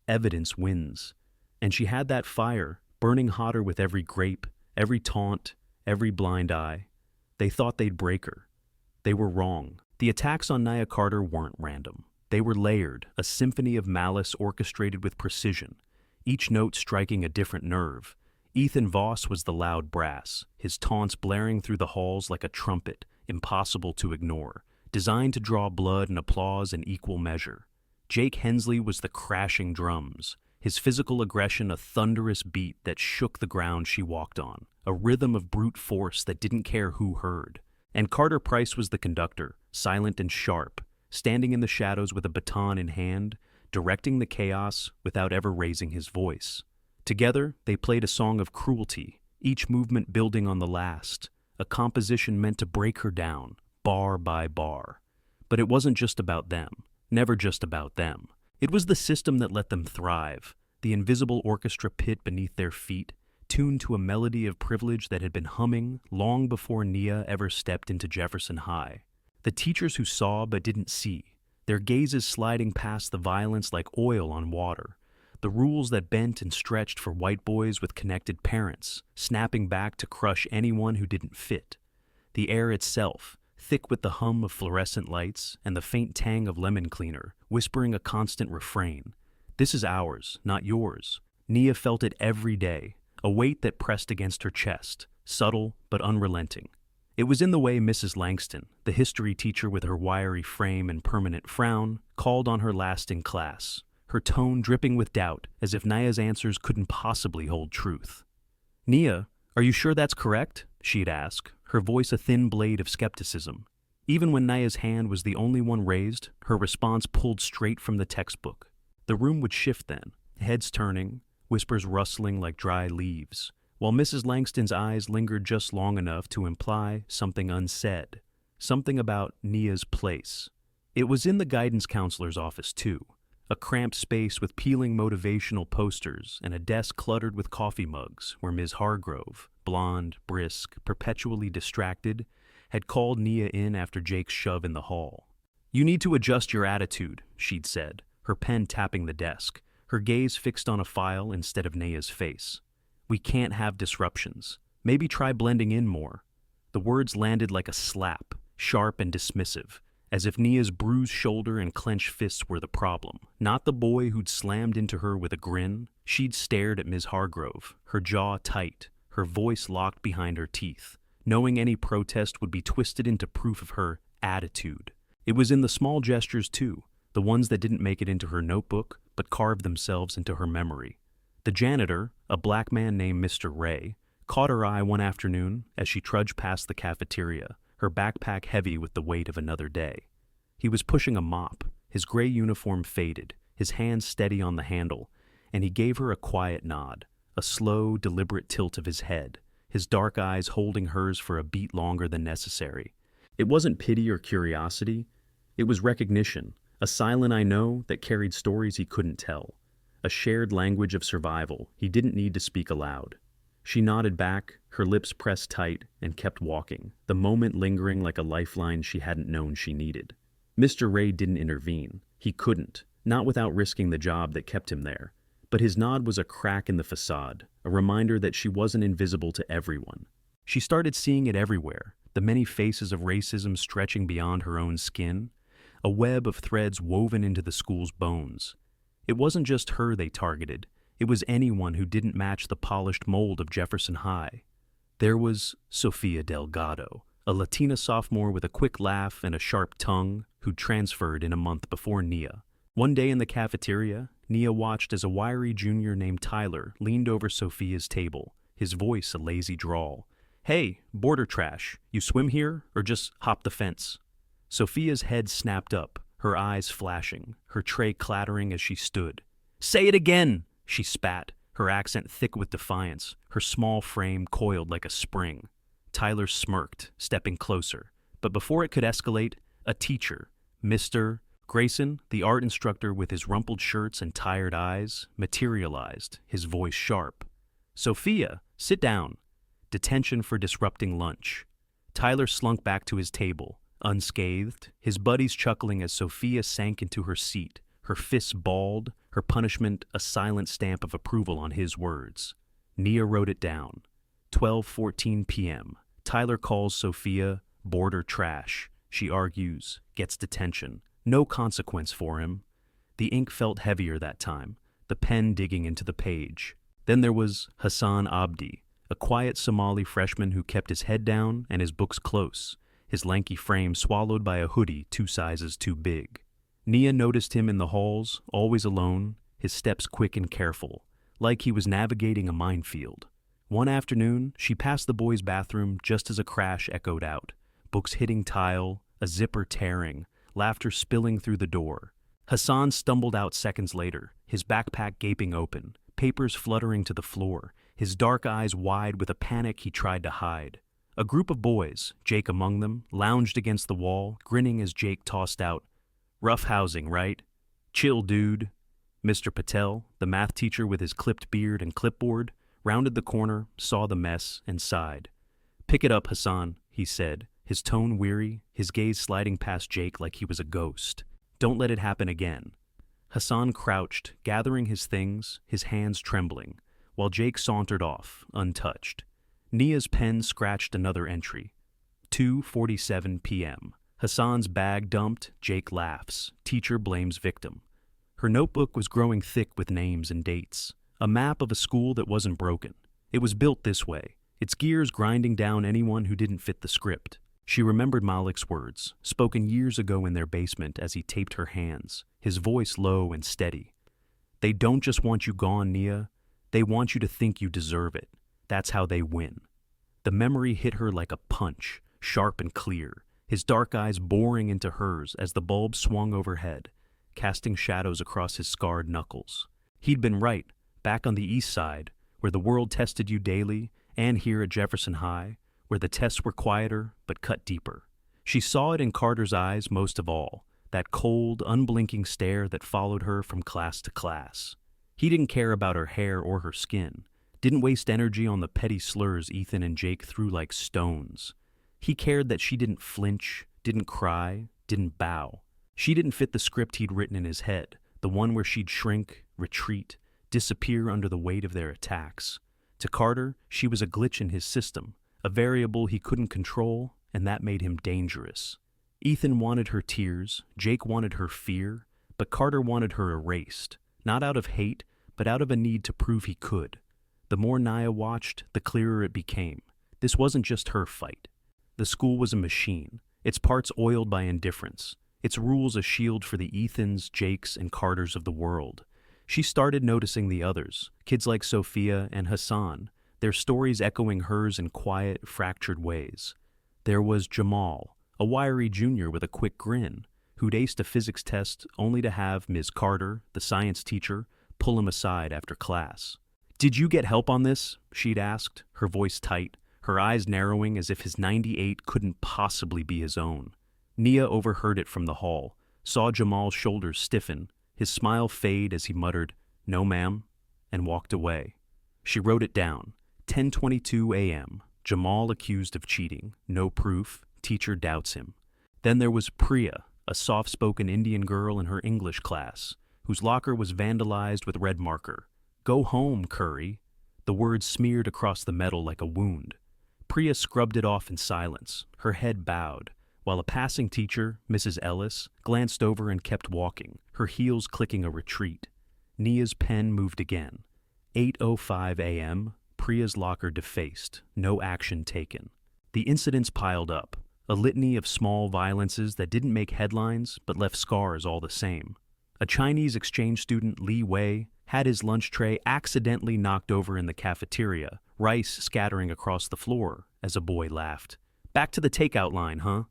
Evidence wins. And she had that fire, burning hotter with every grape, every taunt, every blind eye. They thought they'd break her. They were wrong. The attacks on Nia Carter weren't random. They were layered, a symphony of malice orchestrated with precision, each note striking a different nerve. Ethan Voss was the loud brass, his taunts blaring through the halls like a trumpet, impossible to ignore, designed to draw blood and applause in equal measure. Jake Hensley was the crashing drums, his physical aggression a thunderous beat that shook the ground she walked on, a rhythm of brute force that didn't care who heard. And Carter Price was the conductor, silent and sharp, standing in the shadows with a baton in hand, directing the chaos without ever raising his voice. Together, they played a song of cruelty, each movement building on the last, a composition meant to break her down, bar by bar. But it wasn't just about them, never just about them. It was the system that let them thrive, the invisible orchestra pit beneath their feet, tuned to a melody of privilege that had been humming long before Nia ever stepped into Jefferson High. The teachers who saw but didn't see, their gazes sliding past the violence like oil on water, the rules that bent and stretched for white boys with connected parents, snapping back to crush anyone who didn't fit. The air itself, thick with the hum of fluorescent lights and the faint tang of lemon cleaner, whispering a constant refrain. This is ours, not yours. Nia felt it every day, a weight that pressed against her chest, subtle but unrelenting. It was in the way Mrs. Langston, the history teacher with her wiry frame and permanent frown, called on her last in class, her tone dripping with doubt as if Nia's answers couldn't possibly hold truth. "Nia, are you sure that's correct?" she'd ask, her voice a thin blade of skepticism. Even when Nia's hand was the only one raised, her response pulled straight from the textbook. The room would shift then, heads turning, whispers rustling like dry leaves, while Mrs. Langston's eyes lingered just long enough to imply something unsaid, something about Nia's place. It was in the guidance counselor's office, too, a cramped space with peeling motivational posters and a desk cluttered with coffee mugs where Ms. Hargrove, blonde, brisk, perpetually distracted, had called Nia in after Jake's shove in the hall. "You need to adjust your attitude," she'd said, her pen tapping the desk, her gaze fixed on a file instead of Nia's face. "We can't have disruptions. Maybe try blending in more." The words landed like a slap, sharp and dismissive, as if Nia's bruised shoulder and clenched fists were the problem, not the boy who'd slammed into her with a grin. She'd stared at Ms. Hargrove, her jaw tight, her voice locked behind her teeth, knowing any protest would be twisted into proof of her attitude. It was in the small gestures, too, the ones that didn't make it into her notebook, but carved themselves into her memory. The janitor, a black man named Mr. Ray, caught her eye one afternoon as she trudged past the cafeteria, her backpack heavy with the weight of another day. He was pushing a mop, his gray uniform faded, his hand steady on the handle, and he gave her a quiet nod, a slow, deliberate tilt of his head, his dark eyes holding hers for a beat longer than necessary. It wasn't pity or curiosity, it was recognition, a silent I know that carried stories he couldn't tell, a shared language of survival he didn't need to speak aloud. She nodded back, her lips pressed tight, and kept walking, the moment lingering like a lifeline she hadn't known she needed. Mr. Ray didn't intervene. He couldn't, not without risking the job that kept him there. But his nod was a crack in the facade, a reminder that she wasn't invisible to everyone. She started seeing it everywhere, the many faces of racism stretching beyond her own skin, a web of threads woven into the school's bones. It wasn't just her they targeted. It was anyone who didn't match the polished mold of Jefferson High. There was Sofia Delgado, a Latina sophomore with a quick laugh and a sharp tongue who'd transferred in a month before Nia. One day in the cafeteria, Nia watched as a wiry junior named Tyler leaned over Sophia's table, his voice a lazy drawl. "Hey, border trash, you swim here or just hop the fence?" Sophia's head snapped up, her eyes flashing, her tray clattering as she stood. "Say it again!" she spat, her accent thick with defiance, her small frame coiled like a spring. Tyler smirked, stepping closer. But before it could escalate, a teacher, Mr. Grayson, the art instructor with his rumpled shirts and tired eyes, materialized, his voice sharp. "Sophia, sit down. Detention for disrupting lunch." Tyler slunk back to his table, unscathed, his buddies chuckling as Sophia sank into her seat, her fists balled, her punishment a silent stamp of approval on his words. Nia wrote it down. 12:14 p.m. Tyler calls Sophia border trash. She argues, gets detention. No consequence for him. The ink felt heavier that time, the pen digging into the page. Then there was Hassan Abdi, a quiet Somali freshman who kept his head down and his books close, his lanky frame swallowed by a hoodie 2 sizes too big. Nia noticed him in the halls, always alone, his steps quick and careful, like he was navigating a minefield. One afternoon, she passed the boys' bathroom just as a crash echoed out, books hitting tile, a zipper tearing, laughter spilling through the door. Hassan stumbled out seconds later, his backpack gaping open, papers fluttering to the floor, his dark eyes wide with a panic he tried to hide. A group of boys, Jake among them, lounged against the wall, grinning as Jake tossed out, "Rough housing, right? Chill, dude." Mr. Patel, the math teacher with his clipped beard and clipboard, rounded the corner, saw the mess, and sighed. "Pick it up, Hassan," he said, his tone weary, his gaze sliding past Jake like he was a ghost. "Don't let it happen again." Hassan crouched, gathering his things, his hands trembling, while Jake sauntered off, untouched. Nia's pen scratched another entry. 2:47 p.m. Hassan's bag dumped, Jake laughs. Teacher blames victim. Her notebook was growing thick with names and dates. A map of a school that wasn't broken. It was built this way. its gears grinding down anyone who didn't fit the script. She remembered Malik's words, spoken years ago in their basement as he taped her hands, his voice low and steady. They don't just want you gone, Nia. They want you to think you deserve it. That's how they win. The memory hit her like a punch, sharp and clear, his dark eyes boring into hers as the bulb swung overhead, casting shadows across his scarred knuckles. He'd been right, back on the east side, where the world tested you daily, and here at Jefferson High, where the tests were quieter but cut deeper. She saw it in Carter's eyes most of all, that cold, unblinking stare that followed her from class to class. He didn't care about her hair or her skin, didn't waste energy on the petty slurs Ethan and Jake threw like stones. He cared that she didn't flinch, didn't cry, didn't bow. She didn't fit the script he'd written in his head, the one where she'd shrink, retreat, disappear under the weight of their attacks. To Carter, she was a glitch in his system, a variable he couldn't control, and that made him dangerous. Ethan wanted her tears, Jake wanted her fear, but Carter wanted her erased, not out of hate, but out of a need to prove he could. The more Nia watched, the clearer it became. This wasn't just her fight. The school was a machine, its parts oiled by indifference, its rules a shield for the Ethans, Jakes, and Carters of the world. She started noticing the others, kids like Sophia and Hassan, their stories echoing hers in quiet, fractured ways. There was Jamal, a wiry junior with a quick grin, who'd aced a physics test only to have Ms. Carter, the science teacher, pull him aside after class. "Did you get help on this?" she'd asked, her voice tight, her eyes narrowing as if his 98 couldn't possibly be his own. Nia overheard it from the hall, saw Jamal's shoulders stiffen, his smile fade as he muttered, "No, ma'am," and walked away. She wrote it down. 10:22 a.m. Jamal accused of cheating. No proof. Teacher doubts him. Then there was Priya, a soft-spoken Indian girl in her English class, whose locker was vandalized with red marker. "Go home, Curry." The words smeared across the metal like a wound. Priya scrubbed it off in silence, her head bowed, while a passing teacher, Mrs. Ellis, glanced over and kept walking, her heels clicking a retreat. Nia's pen moved again. 8:05 a.m., Priya's locker defaced, no action taken. The incidents piled up, a litany of small violences that didn't make headlines but left scars all the same. A Chinese exchange student, Li Wei, had his lunch tray accidentally knocked over in the cafeteria, rice scattering across the floor as a boy laughed. "Back to the takeout line, huh?"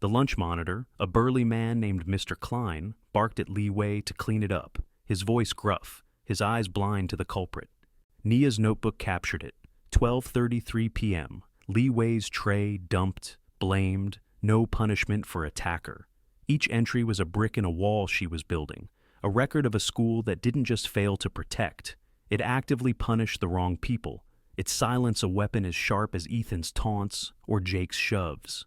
The lunch monitor, a burly man named Mr. Klein, barked at Li Wei to clean it up, his voice gruff, his eyes blind to the culprit. Nia's notebook captured it. 12:33 p.m. Li Wei's tray dumped, blamed, no punishment for attacker. Each entry was a brick in a wall she was building, a record of a school that didn't just fail to protect. It actively punished the wrong people, its silence a weapon as sharp as Ethan's taunts or Jake's shoves.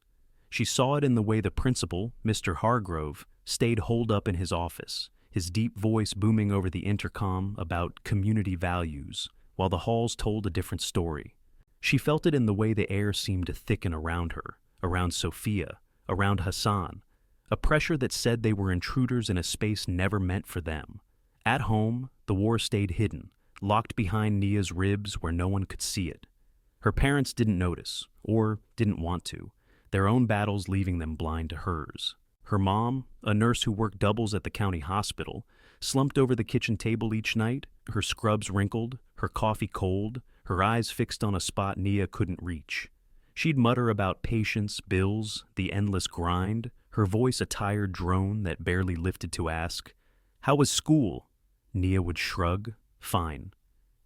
She saw it in the way the principal, Mr. Hargrove, stayed holed up in his office, his deep voice booming over the intercom about community values, while the halls told a different story. She felt it in the way the air seemed to thicken around her, around Sophia, around Hassan, a pressure that said they were intruders in a space never meant for them. At home, the war stayed hidden, locked behind Nia's ribs where no one could see it. Her parents didn't notice, or didn't want to, their own battles leaving them blind to hers. Her mom, a nurse who worked doubles at the county hospital, slumped over the kitchen table each night, her scrubs wrinkled, her coffee cold, her eyes fixed on a spot Nia couldn't reach. She'd mutter about patience, bills, the endless grind, her voice a tired drone that barely lifted to ask, "How was school?" Nia would shrug, "Fine,"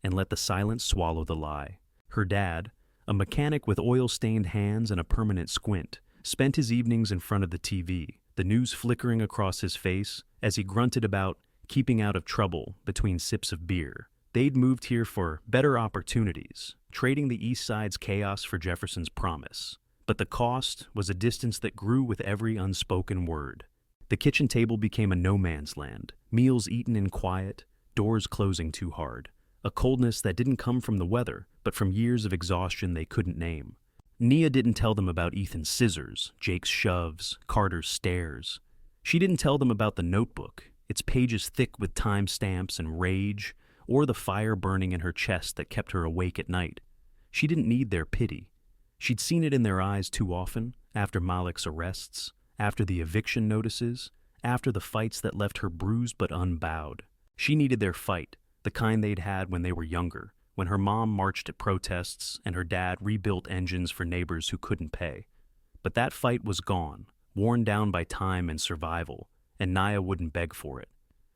and let the silence swallow the lie. Her dad, a mechanic with oil-stained hands and a permanent squint, spent his evenings in front of the TV, the news flickering across his face as he grunted about keeping out of trouble between sips of beer. They'd moved here for better opportunities, trading the East Side's chaos for Jefferson's promise. But the cost was a distance that grew with every unspoken word. The kitchen table became a no-man's land, meals eaten in quiet, doors closing too hard, a coldness that didn't come from the weather, but from years of exhaustion they couldn't name. Nia didn't tell them about Ethan's scissors, Jake's shoves, Carter's stares. She didn't tell them about the notebook, its pages thick with timestamps and rage, or the fire burning in her chest that kept her awake at night. She didn't need their pity. She'd seen it in their eyes too often, after Malik's arrests, after the eviction notices, after the fights that left her bruised but unbowed. She needed their fight, the kind they'd had when they were younger, when her mom marched at protests and her dad rebuilt engines for neighbors who couldn't pay. But that fight was gone, worn down by time and survival, and Nia wouldn't beg for it.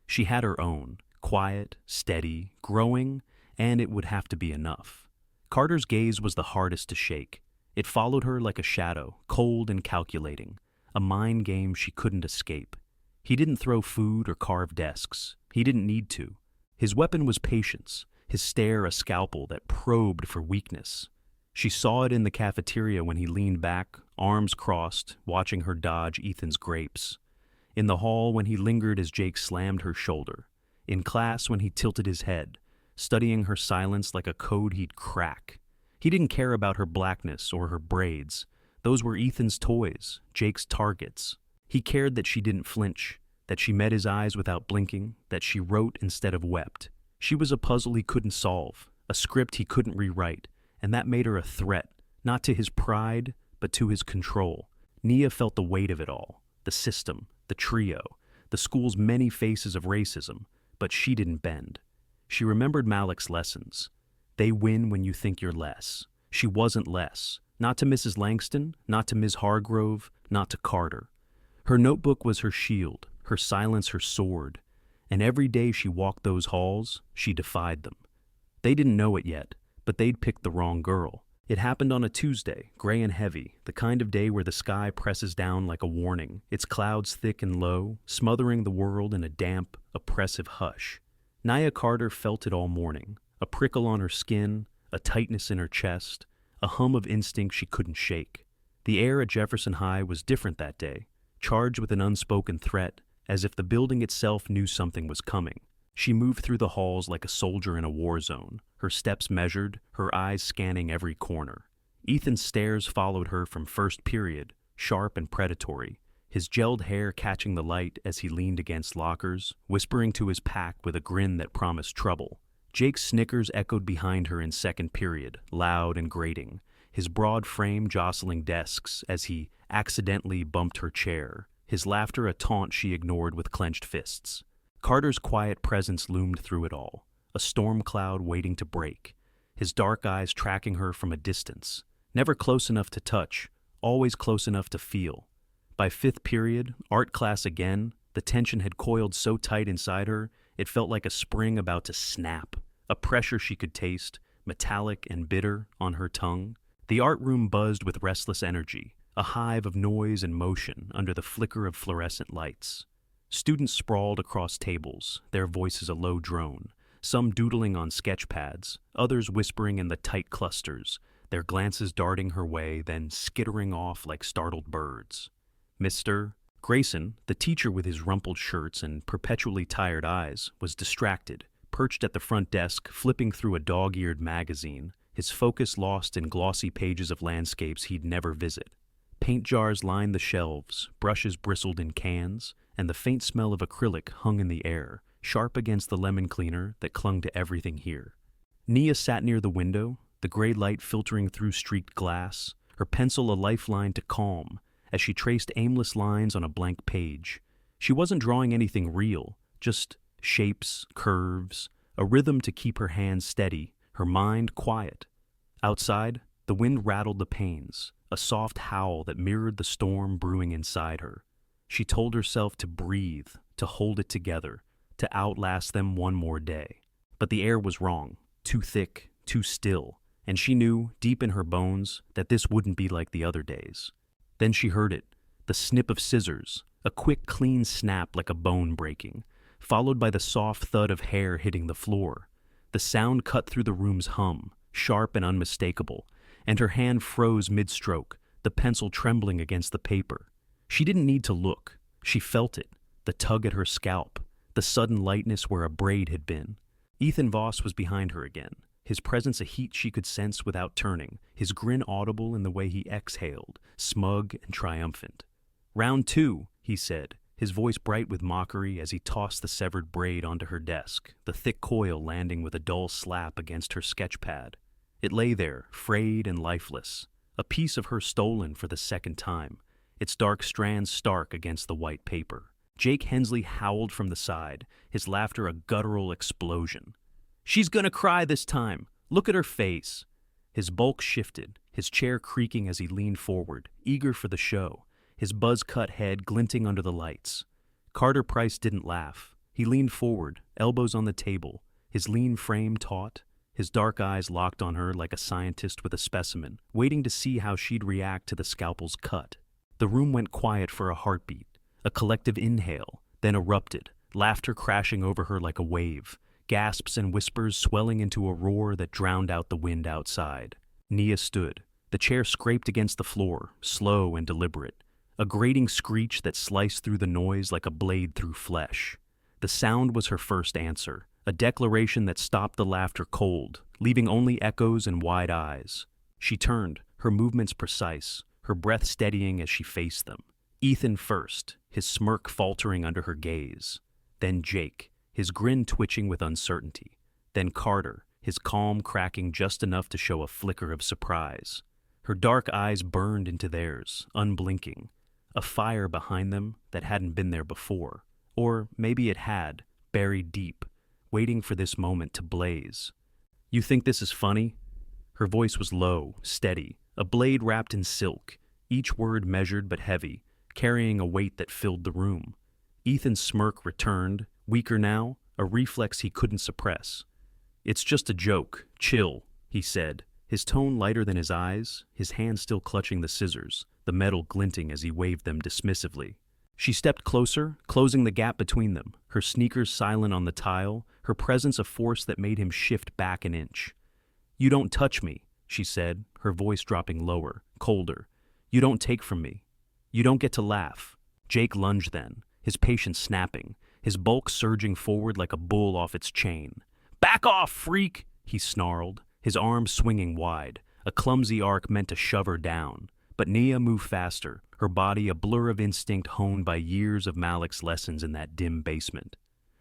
She had her own, quiet, steady, growing, and it would have to be enough. Carter's gaze was the hardest to shake. It followed her like a shadow, cold and calculating, a mind game she couldn't escape. He didn't throw food or carve desks. He didn't need to. His weapon was patience, his stare a scalpel that probed for weakness. She saw it in the cafeteria when he leaned back, arms crossed, watching her dodge Ethan's grapes. In the hall when he lingered as Jake slammed her shoulder. In class when he tilted his head, studying her silence like a code he'd crack. He didn't care about her blackness or her braids. Those were Ethan's toys, Jake's targets. He cared that she didn't flinch, that she met his eyes without blinking, that she wrote instead of wept. She was a puzzle he couldn't solve, a script he couldn't rewrite, and that made her a threat, not to his pride, but to his control. Nia felt the weight of it all, the system, the trio, the school's many faces of racism, but she didn't bend. She remembered Malik's lessons. They win when you think you're less. She wasn't less. Not to Mrs. Langston, not to Ms. Hargrove, not to Carter. Her notebook was her shield, her silence her sword, and every day she walked those halls, she defied them. They didn't know it yet, but they'd picked the wrong girl. It happened on a Tuesday, gray and heavy, the kind of day where the sky presses down like a warning, its clouds thick and low, smothering the world in a damp, oppressive hush. Nia Carter felt it all morning, a prickle on her skin, a tightness in her chest, a hum of instinct she couldn't shake. The air at Jefferson High was different that day, charged with an unspoken threat, as if the building itself knew something was coming. She moved through the halls like a soldier in a war zone, her steps measured, her eyes scanning every corner. Ethan's stares followed her from first period, sharp and predatory, his gelled hair catching the light as he leaned against lockers, whispering to his pack with a grin that promised trouble. Jake's snickers echoed behind her in second period, loud and grating, his broad frame jostling desks as he accidentally bumped her chair, his laughter a taunt she ignored with clenched fists. Carter's quiet presence loomed through it all, a storm cloud waiting to break, his dark eyes tracking her from a distance, never close enough to touch, always close enough to feel. By fifth period, art class again, the tension had coiled so tight inside her, it felt like a spring about to snap, a pressure she could taste, metallic and bitter, on her tongue. The art room buzzed with restless energy, a hive of noise and motion under the flicker of fluorescent lights. Students sprawled across tables, their voices a low drone, some doodling on sketch pads, others whispering in the tight clusters, their glances darting her way, then skittering off like startled birds. Mr. Grayson, the teacher with his rumpled shirts and perpetually tired eyes, was distracted, perched at the front desk, flipping through a dog-eared magazine, his focus lost in glossy pages of landscapes he'd never visit. Paint jars lined the shelves, brushes bristled in cans, and the faint smell of acrylic hung in the air, sharp against the lemon cleaner that clung to everything here. Nia sat near the window, the gray light filtering through streaked glass, her pencil a lifeline to calm, as she traced aimless lines on a blank page. She wasn't drawing anything real, just shapes, curves, a rhythm to keep her hands steady, her mind quiet. Outside, the wind rattled the panes, a soft howl that mirrored the storm brewing inside her. She told herself to breathe, to hold it together, to outlast them one more day. But the air was wrong, too thick, too still, and she knew, deep in her bones, that this wouldn't be like the other days. Then she heard it, the snip of scissors, a quick, clean snap like a bone breaking, followed by the soft thud of hair hitting the floor. The sound cut through the room's hum, sharp and unmistakable, and her hand froze mid-stroke, the pencil trembling against the paper. She didn't need to look. She felt it, the tug at her scalp, the sudden lightness where a braid had been. Ethan Voss was behind her again, his presence a heat she could sense without turning, his grin audible in the way he exhaled, smug and triumphant. "Round two," he said, his voice bright with mockery as he tossed the severed braid onto her desk, the thick coil landing with a dull slap against her sketch pad. It lay there, frayed and lifeless, a piece of her stolen for the second time, its dark strands stark against the white paper. Jake Hensley howled from the side, his laughter a guttural explosion. "She's gonna cry this time! Look at her face!" His bulk shifted, his chair creaking as he leaned forward, eager for the show, his buzz-cut head glinting under the lights. Carter Price didn't laugh. He leaned forward, elbows on the table, his lean frame taut, his dark eyes locked on her like a scientist with a specimen, waiting to see how she'd react to the scalpel's cut. The room went quiet for a heartbeat, a collective inhale, then erupted, laughter crashing over her like a wave, gasps and whispers swelling into a roar that drowned out the wind outside. Nia stood. The chair scraped against the floor, slow and deliberate, a grating screech that sliced through the noise like a blade through flesh. The sound was her first answer, a declaration that stopped the laughter cold, leaving only echoes and wide eyes. She turned, her movements precise, her breath steadying as she faced them. Ethan first, his smirk faltering under her gaze. Then Jake, his grin twitching with uncertainty. Then Carter, his calm cracking just enough to show a flicker of surprise. Her dark eyes burned into theirs, unblinking, a fire behind them that hadn't been there before. Or maybe it had, buried deep, waiting for this moment to blaze. "You think this is funny?" Her voice was low, steady, a blade wrapped in silk, each word measured but heavy, carrying a weight that filled the room. Ethan's smirk returned, weaker now, a reflex he couldn't suppress. "It's just a joke. Chill," he said, his tone lighter than his eyes, his hand still clutching the scissors, the metal glinting as he waved them dismissively. She stepped closer, closing the gap between them, her sneakers silent on the tile, her presence a force that made him shift back an inch. "You don't touch me," she said, her voice dropping lower, colder. "You don't take from me. You don't get to laugh." Jake lunged then, his patience snapping, his bulk surging forward like a bull off its chain. "Back off, freak!" he snarled, his arms swinging wide, a clumsy arc meant to shove her down. But Nia moved faster, her body a blur of instinct honed by years of Malik's lessons in that dim basement.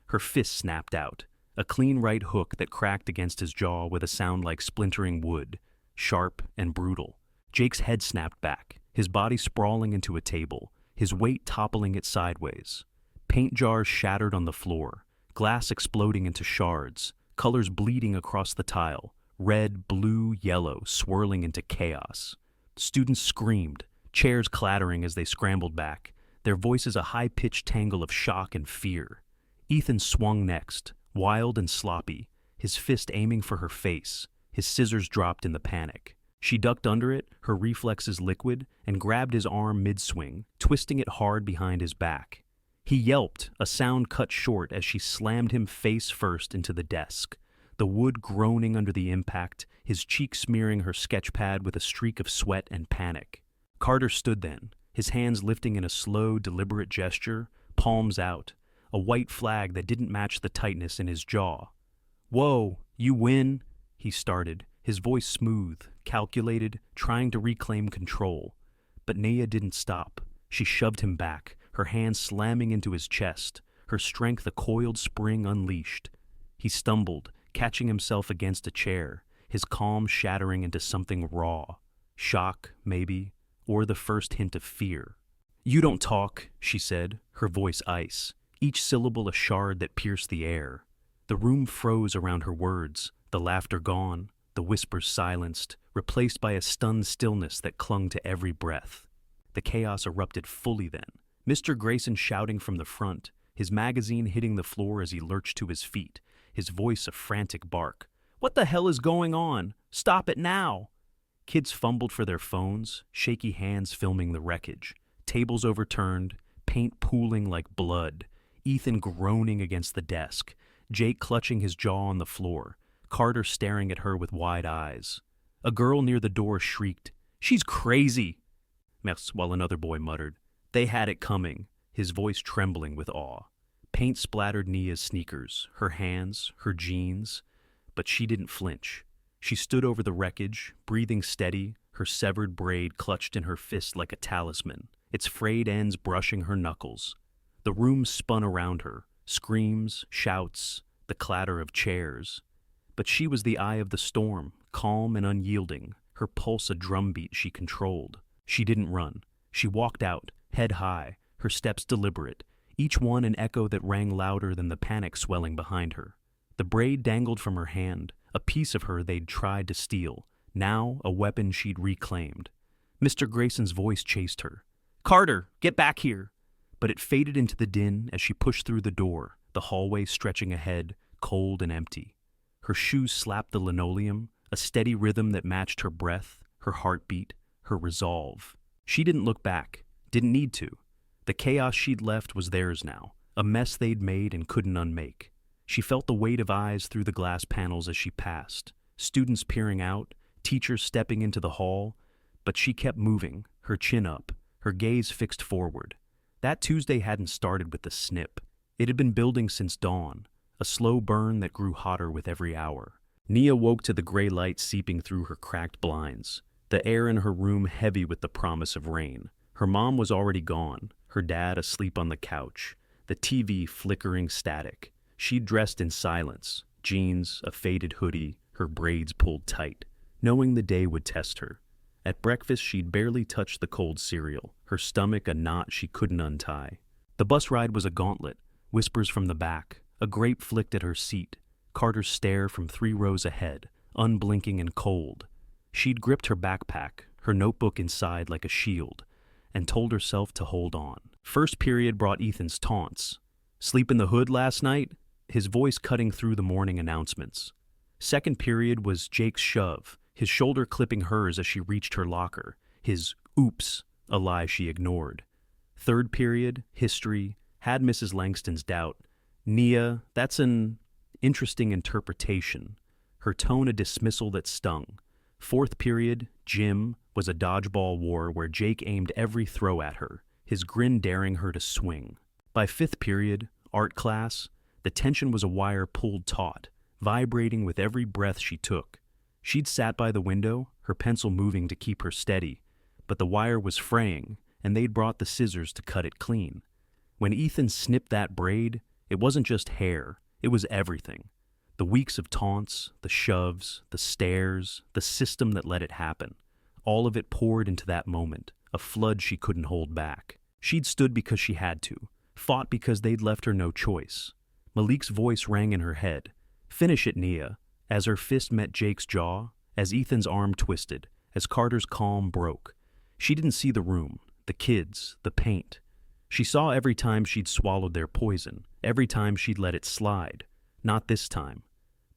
Her fist snapped out, a clean right hook that cracked against his jaw with a sound like splintering wood, sharp and brutal. Jake's head snapped back, his body sprawling into a table, his weight toppling it sideways. Paint jars shattered on the floor, glass exploding into shards, colors bleeding across the tile, red, blue, yellow, swirling into chaos. Students screamed, chairs clattering as they scrambled back, their voices a high-pitched tangle of shock and fear. Ethan swung next, wild and sloppy, his fist aiming for her face, his scissors dropped in the panic. She ducked under it, her reflexes liquid, and grabbed his arm mid-swing, twisting it hard behind his back. He yelped, a sound cut short as she slammed him face first into the desk, the wood groaning under the impact, his cheek smearing her sketch pad with a streak of sweat and panic. Carter stood then, his hands lifting in a slow, deliberate gesture, palms out, a white flag that didn't match the tightness in his jaw. "Whoa, you win," he started, his voice smooth, calculated, trying to reclaim control. But Nia didn't stop. She shoved him back, her hands slamming into his chest, her strength a coiled spring unleashed. He stumbled, catching himself against a chair, his calm shattering into something raw. Shock, maybe, or the first hint of fear. "You don't talk," she said, her voice ice, each syllable a shard that pierced the air. The room froze around her words, the laughter gone, the whispers silenced, replaced by a stunned stillness that clung to every breath. The chaos erupted fully then, Mr. Grayson shouting from the front, his magazine hitting the floor as he lurched to his feet, his voice a frantic bark. "What the hell is going on? Stop it now!" Kids fumbled for their phones, shaky hands filming the wreckage, tables overturned, paint pooling like blood, Ethan groaning against the desk, Jake clutching his jaw on the floor, Carter staring at her with wide eyes. A girl near the door shrieked, "She's crazy!" Merci, while another boy muttered, "They had it coming," his voice trembling with awe. Paint splattered Nia's sneakers, her hands, her jeans, but she didn't flinch. She stood over the wreckage, breathing steady, her severed braid clutched in her fist like a talisman, its frayed ends brushing her knuckles. The room spun around her, screams, shouts, the clatter of chairs. But she was the eye of the storm, calm and unyielding, her pulse a drumbeat she controlled. She didn't run. She walked out, head high, her steps deliberate, each one an echo that rang louder than the panic swelling behind her. The braid dangled from her hand, a piece of her they'd tried to steal, now a weapon she'd reclaimed. Mr. Grayson's voice chased her. "Carter, get back here!" But it faded into the din as she pushed through the door, the hallway stretching ahead, cold and empty. Her shoes slapped the linoleum, a steady rhythm that matched her breath, her heartbeat, her resolve. She didn't look back, didn't need to. The chaos she'd left was theirs now, a mess they'd made and couldn't unmake. She felt the weight of eyes through the glass panels as she passed, students peering out, teachers stepping into the hall, but she kept moving, her chin up, her gaze fixed forward. That Tuesday hadn't started with the snip. It had been building since dawn, a slow burn that grew hotter with every hour. Nia woke to the gray light seeping through her cracked blinds, the air in her room heavy with the promise of rain. Her mom was already gone, her dad asleep on the couch, the TV flickering static. She'd dressed in silence, jeans, a faded hoodie, her braids pulled tight, knowing the day would test her. At breakfast, she'd barely touched the cold cereal, her stomach a knot she couldn't untie. The bus ride was a gauntlet, whispers from the back, a grape flicked at her seat, Carter's stare from 3 rows ahead, unblinking and cold. She'd gripped her backpack, her notebook inside like a shield, and told herself to hold on. First period brought Ethan's taunts. "Sleep in the hood last night?" His voice cutting through the morning announcements. Second period was Jake's shove, his shoulder clipping hers as she reached her locker, his oops, a lie she ignored. Third period, history, had Mrs. Langston's doubt. "Nia, that's an interesting interpretation." Her tone a dismissal that stung. Fourth period, gym, was a dodgeball war where Jake aimed every throw at her, his grin daring her to swing. By fifth period, art class, the tension was a wire pulled taut, vibrating with every breath she took. She'd sat by the window, her pencil moving to keep her steady, but the wire was fraying, and they'd brought the scissors to cut it clean. When Ethan snipped that braid, it wasn't just hair, it was everything. The weeks of taunts, the shoves, the stares, the system that let it happen. All of it poured into that moment, a flood she couldn't hold back. She'd stood because she had to, fought because they'd left her no choice. Malik's voice rang in her head. "Finish it, Nia," as her fist met Jake's jaw, as Ethan's arm twisted, as Carter's calm broke. She didn't see the room, the kids, the paint. She saw every time she'd swallowed their poison, every time she'd let it slide. Not this time.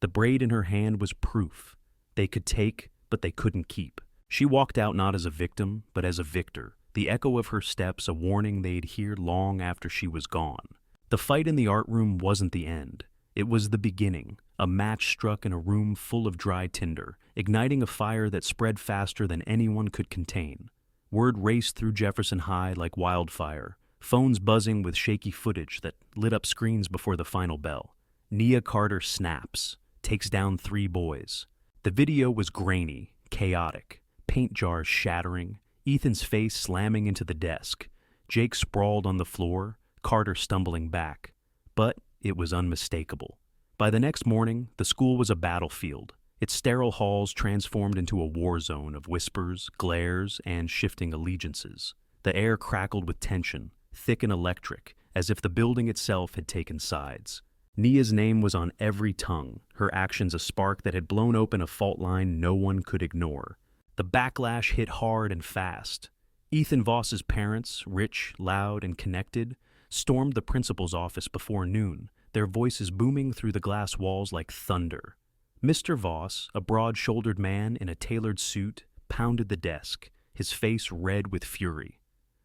The braid in her hand was proof. They could take, but they couldn't keep. She walked out not as a victim, but as a victor, the echo of her steps a warning they'd hear long after she was gone. The fight in the art room wasn't the end. It was the beginning, a match struck in a room full of dry tinder, igniting a fire that spread faster than anyone could contain. Word raced through Jefferson High like wildfire, phones buzzing with shaky footage that lit up screens before the final bell. Nia Carter snaps, takes down 3 boys. The video was grainy, chaotic, paint jars shattering, Ethan's face slamming into the desk, Jake sprawled on the floor, Carter stumbling back. But it was unmistakable. By the next morning, the school was a battlefield, its sterile halls transformed into a war zone of whispers, glares, and shifting allegiances. The air crackled with tension, thick and electric, as if the building itself had taken sides. Nia's name was on every tongue, her actions a spark that had blown open a fault line no one could ignore. The backlash hit hard and fast. Ethan Voss's parents, rich, loud, and connected, stormed the principal's office before noon, their voices booming through the glass walls like thunder. Mr. Voss, a broad-shouldered man in a tailored suit, pounded the desk, his face red with fury.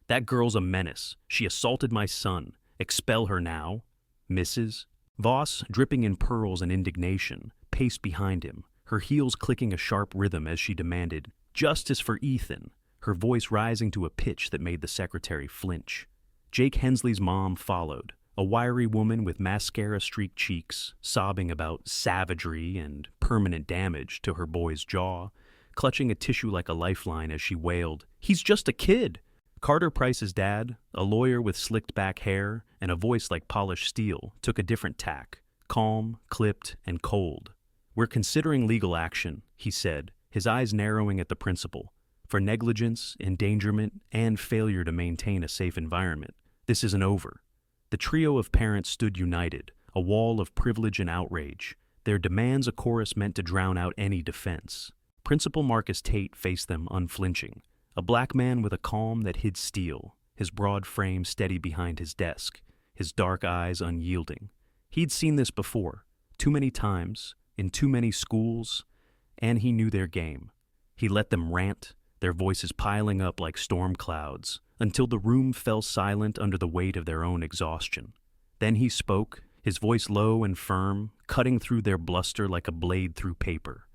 "That girl's a menace. She assaulted my son. Expel her now." "Mrs." Voss, dripping in pearls and indignation, paced behind him, her heels clicking a sharp rhythm as she demanded, "Justice for Ethan," her voice rising to a pitch that made the secretary flinch. Jake Hensley's mom followed, a wiry woman with mascara-streaked cheeks, sobbing about savagery and permanent damage to her boy's jaw, clutching a tissue like a lifeline as she wailed, "He's just a kid!" Carter Price's dad, a lawyer with slicked-back hair and a voice like polished steel, took a different tack, calm, clipped, and cold. "We're considering legal action," he said, his eyes narrowing at the principal, "for negligence, endangerment, and failure to maintain a safe environment. This isn't over." The trio of parents stood united, a wall of privilege and outrage, their demands a chorus meant to drown out any defense. Principal Marcus Tate faced them unflinching, a black man with a calm that hid steel, his broad frame steady behind his desk, his dark eyes unyielding. He'd seen this before, too many times, in too many schools, and he knew their game. He let them rant, their voices piling up like storm clouds, until the room fell silent under the weight of their own exhaustion. Then he spoke, his voice low and firm, cutting through their bluster like a blade through paper.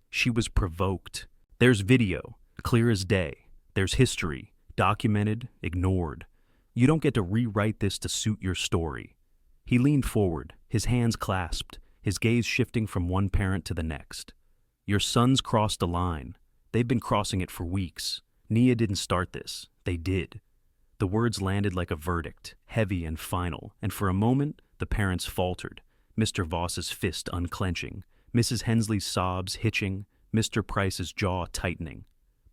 She was provoked. There's video, clear as day. There's history, documented, ignored. You don't get to rewrite this to suit your story. He leaned forward, his hands clasped, his gaze shifting from one parent to the next. Your sons crossed a line. They've been crossing it for weeks. Nia didn't start this. They did. The words landed like a verdict, heavy and final, and for a moment, the parents faltered, Mr. Voss's fist unclenching, Mrs. Hensley's sobs hitching, Mr. Price's jaw tightening.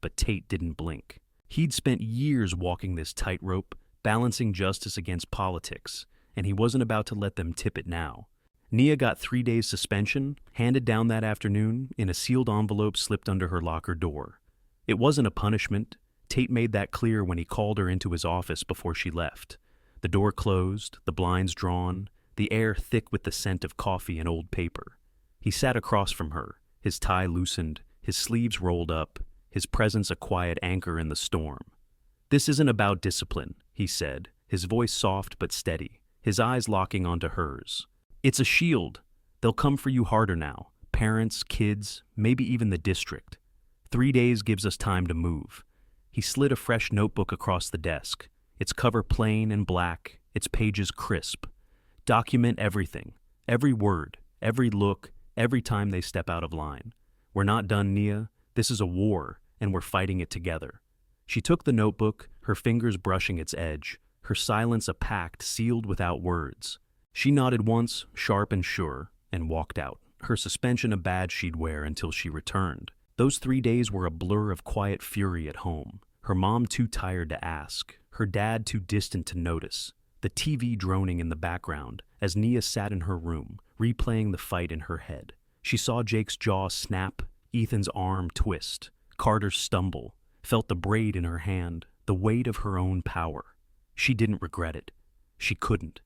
But Tate didn't blink. He'd spent years walking this tightrope, balancing justice against politics, and he wasn't about to let them tip it now. Nia got 3 days suspension, handed down that afternoon, in a sealed envelope slipped under her locker door. It wasn't a punishment. Tate made that clear when he called her into his office before she left. The door closed, the blinds drawn, the air thick with the scent of coffee and old paper. He sat across from her, his tie loosened, his sleeves rolled up, his presence a quiet anchor in the storm. "This isn't about discipline," he said, his voice soft but steady, his eyes locking onto hers. "It's a shield. They'll come for you harder now. Parents, kids, maybe even the district. 3 days gives us time to move." He slid a fresh notebook across the desk, its cover plain and black, its pages crisp. "Document everything, every word, every look, every time they step out of line. We're not done, Nia. This is a war, and we're fighting it together." She took the notebook, her fingers brushing its edge, her silence a pact sealed without words. She nodded once, sharp and sure, and walked out, her suspension a badge she'd wear until she returned. Those 3 days were a blur of quiet fury at home, her mom too tired to ask, her dad too distant to notice, the TV droning in the background as Nia sat in her room, replaying the fight in her head. She saw Jake's jaw snap, Ethan's arm twist, Carter stumble, felt the braid in her hand, the weight of her own power. She didn't regret it. She couldn't.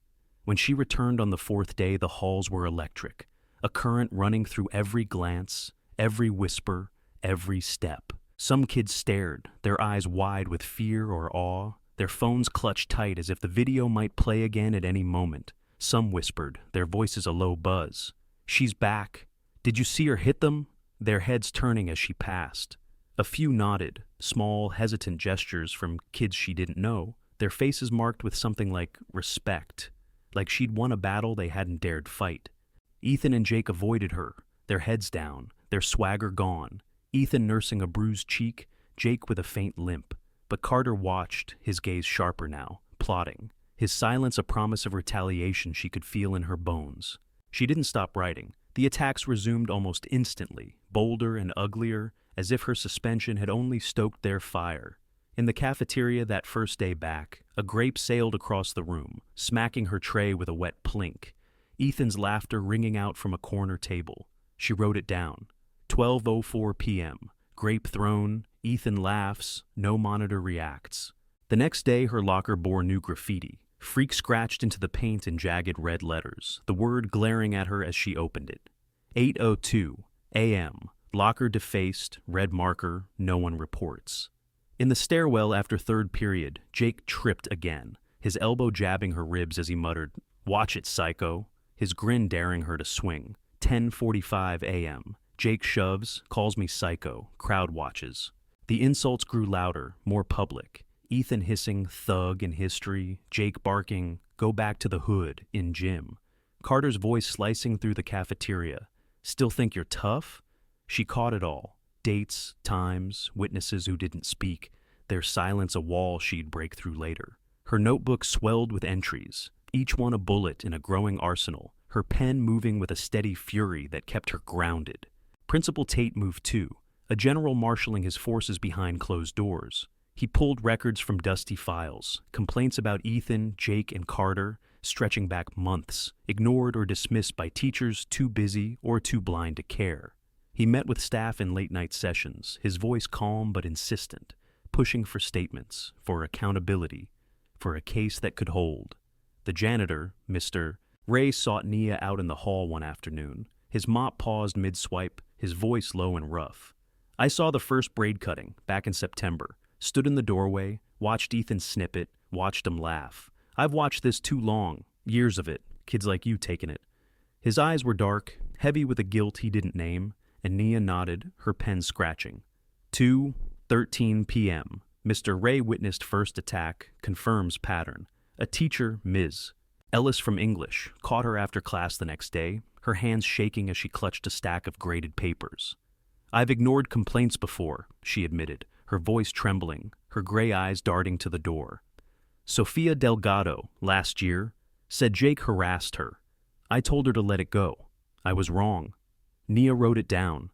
When she returned on the 4th day, the halls were electric, a current running through every glance, every whisper, every step. Some kids stared, their eyes wide with fear or awe, their phones clutched tight as if the video might play again at any moment. Some whispered, their voices a low buzz. "She's back. Did you see her hit them?" Their heads turning as she passed. A few nodded, small, hesitant gestures from kids she didn't know, their faces marked with something like respect, like she'd won a battle they hadn't dared fight. Ethan and Jake avoided her, their heads down, their swagger gone, Ethan nursing a bruised cheek, Jake with a faint limp. But Carter watched, his gaze sharper now, plotting, his silence a promise of retaliation she could feel in her bones. She didn't stop writing. The attacks resumed almost instantly, bolder and uglier, as if her suspension had only stoked their fire. In the cafeteria that first day back, a grape sailed across the room, smacking her tray with a wet plink. Ethan's laughter ringing out from a corner table. She wrote it down. 12:04 p.m. Grape thrown, Ethan laughs, no monitor reacts. The next day, her locker bore new graffiti. Freak scratched into the paint in jagged red letters, the word glaring at her as she opened it. 8:02 a.m. Locker defaced, red marker, no one reports. In the stairwell after 3rd period, Jake tripped again, his elbow jabbing her ribs as he muttered, "Watch it, psycho," his grin daring her to swing. 10:45 a.m. Jake shoves, calls me psycho, crowd watches. The insults grew louder, more public. Ethan hissing, thug in history, Jake barking, go back to the hood, in gym. Carter's voice slicing through the cafeteria. Still think you're tough? She caught it all. Dates, times, witnesses who didn't speak, their silence a wall she'd break through later. Her notebook swelled with entries, each one a bullet in a growing arsenal, her pen moving with a steady fury that kept her grounded. Principal Tate moved too, a general marshaling his forces behind closed doors. He pulled records from dusty files, complaints about Ethan, Jake, and Carter, stretching back months, ignored or dismissed by teachers too busy or too blind to care. He met with staff in late-night sessions, his voice calm but insistent, pushing for statements, for accountability, for a case that could hold. The janitor, Mr. Ray, sought Nia out in the hall one afternoon. His mop paused mid-swipe, his voice low and rough. I saw the first braid cutting, back in September, stood in the doorway, watched Ethan snip it, watched him laugh. I've watched this too long, years of it, kids like you taking it. His eyes were dark, heavy with a guilt he didn't name, and Nia nodded, her pen scratching. 2:13 p.m. Mr. Ray witnessed first attack, confirms pattern. A teacher, Ms. Ellis from English, caught her after class the next day, her hands shaking as she clutched a stack of graded papers. I've ignored complaints before, she admitted, her voice trembling, her gray eyes darting to the door. Sophia Delgado, last year, said Jake harassed her. I told her to let it go. I was wrong. Nia wrote it down.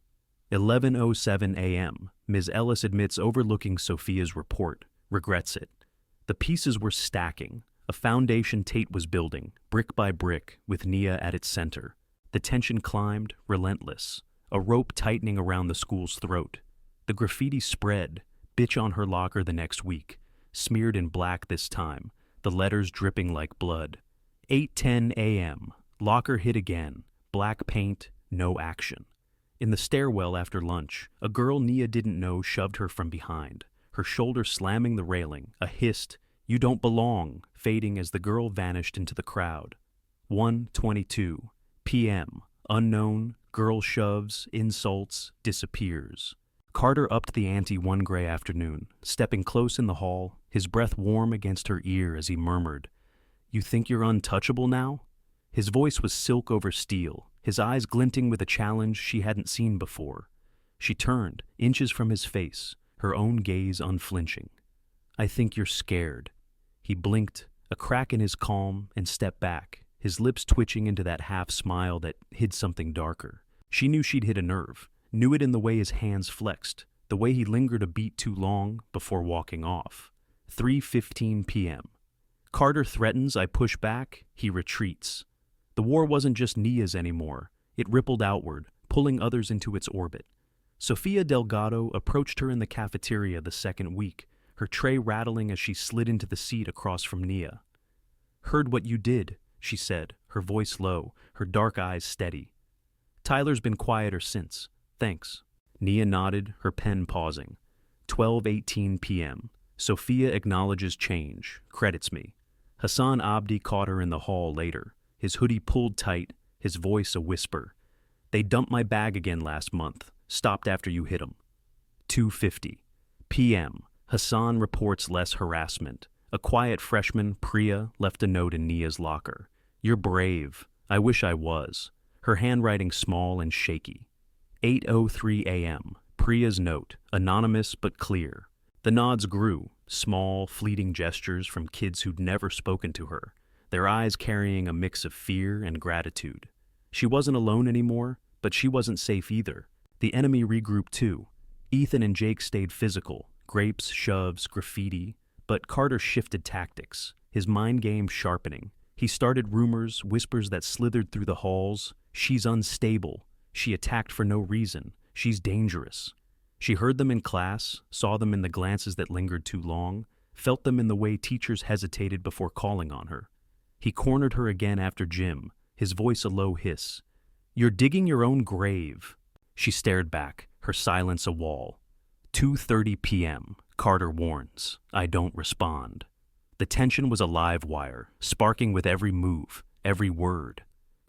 11:07 a.m. Ms. Ellis admits overlooking Sophia's report, regrets it. The pieces were stacking, a foundation Tate was building, brick by brick, with Nia at its center. The tension climbed, relentless, a rope tightening around the school's throat. The graffiti spread, bitch on her locker the next week, smeared in black this time, the letters dripping like blood. 8:10 a.m. Locker hit again, black paint, no action. In the stairwell after lunch, a girl Nia didn't know shoved her from behind, her shoulder slamming the railing, a hissed, "You don't belong," fading as the girl vanished into the crowd. 1:22 p.m. Unknown, girl shoves, insults, disappears. Carter upped the ante one gray afternoon, stepping close in the hall, his breath warm against her ear as he murmured, "You think you're untouchable now?" His voice was silk over steel, his eyes glinting with a challenge she hadn't seen before. She turned, inches from his face, her own gaze unflinching. "I think you're scared." He blinked, a crack in his calm, and stepped back, his lips twitching into that half-smile that hid something darker. She knew she'd hit a nerve, knew it in the way his hands flexed, the way he lingered a beat too long before walking off. 3:15 p.m. Carter threatens, I push back, he retreats. The war wasn't just Nia's anymore. It rippled outward, pulling others into its orbit. Sophia Delgado approached her in the cafeteria the second week, her tray rattling as she slid into the seat across from Nia. "Heard what you did," she said, her voice low, her dark eyes steady. "Tyler's been quieter since. Thanks." Nia nodded, her pen pausing. 12:18 p.m. Sophia acknowledges change, credits me. Hassan Abdi caught her in the hall later, his hoodie pulled tight, his voice a whisper. "They dumped my bag again last month, stopped after you hit 'em." 2:50 p.m. Hassan reports less harassment. A quiet freshman, Priya, left a note in Nia's locker. "You're brave. I wish I was." Her handwriting small and shaky. 8:03 a.m. Priya's note, anonymous but clear. The nods grew, small, fleeting gestures from kids who'd never spoken to her, their eyes carrying a mix of fear and gratitude. She wasn't alone anymore, but she wasn't safe either. The enemy regrouped too. Ethan and Jake stayed physical, grapes, shoves, graffiti, but Carter shifted tactics, his mind game sharpening. He started rumors, whispers that slithered through the halls. "She's unstable. She attacked for no reason. She's dangerous." She heard them in class, saw them in the glances that lingered too long, felt them in the way teachers hesitated before calling on her. He cornered her again after gym, his voice a low hiss. "You're digging your own grave." She stared back, her silence a wall. 2:30 p.m. Carter warns. I don't respond. The tension was a live wire, sparking with every move, every word.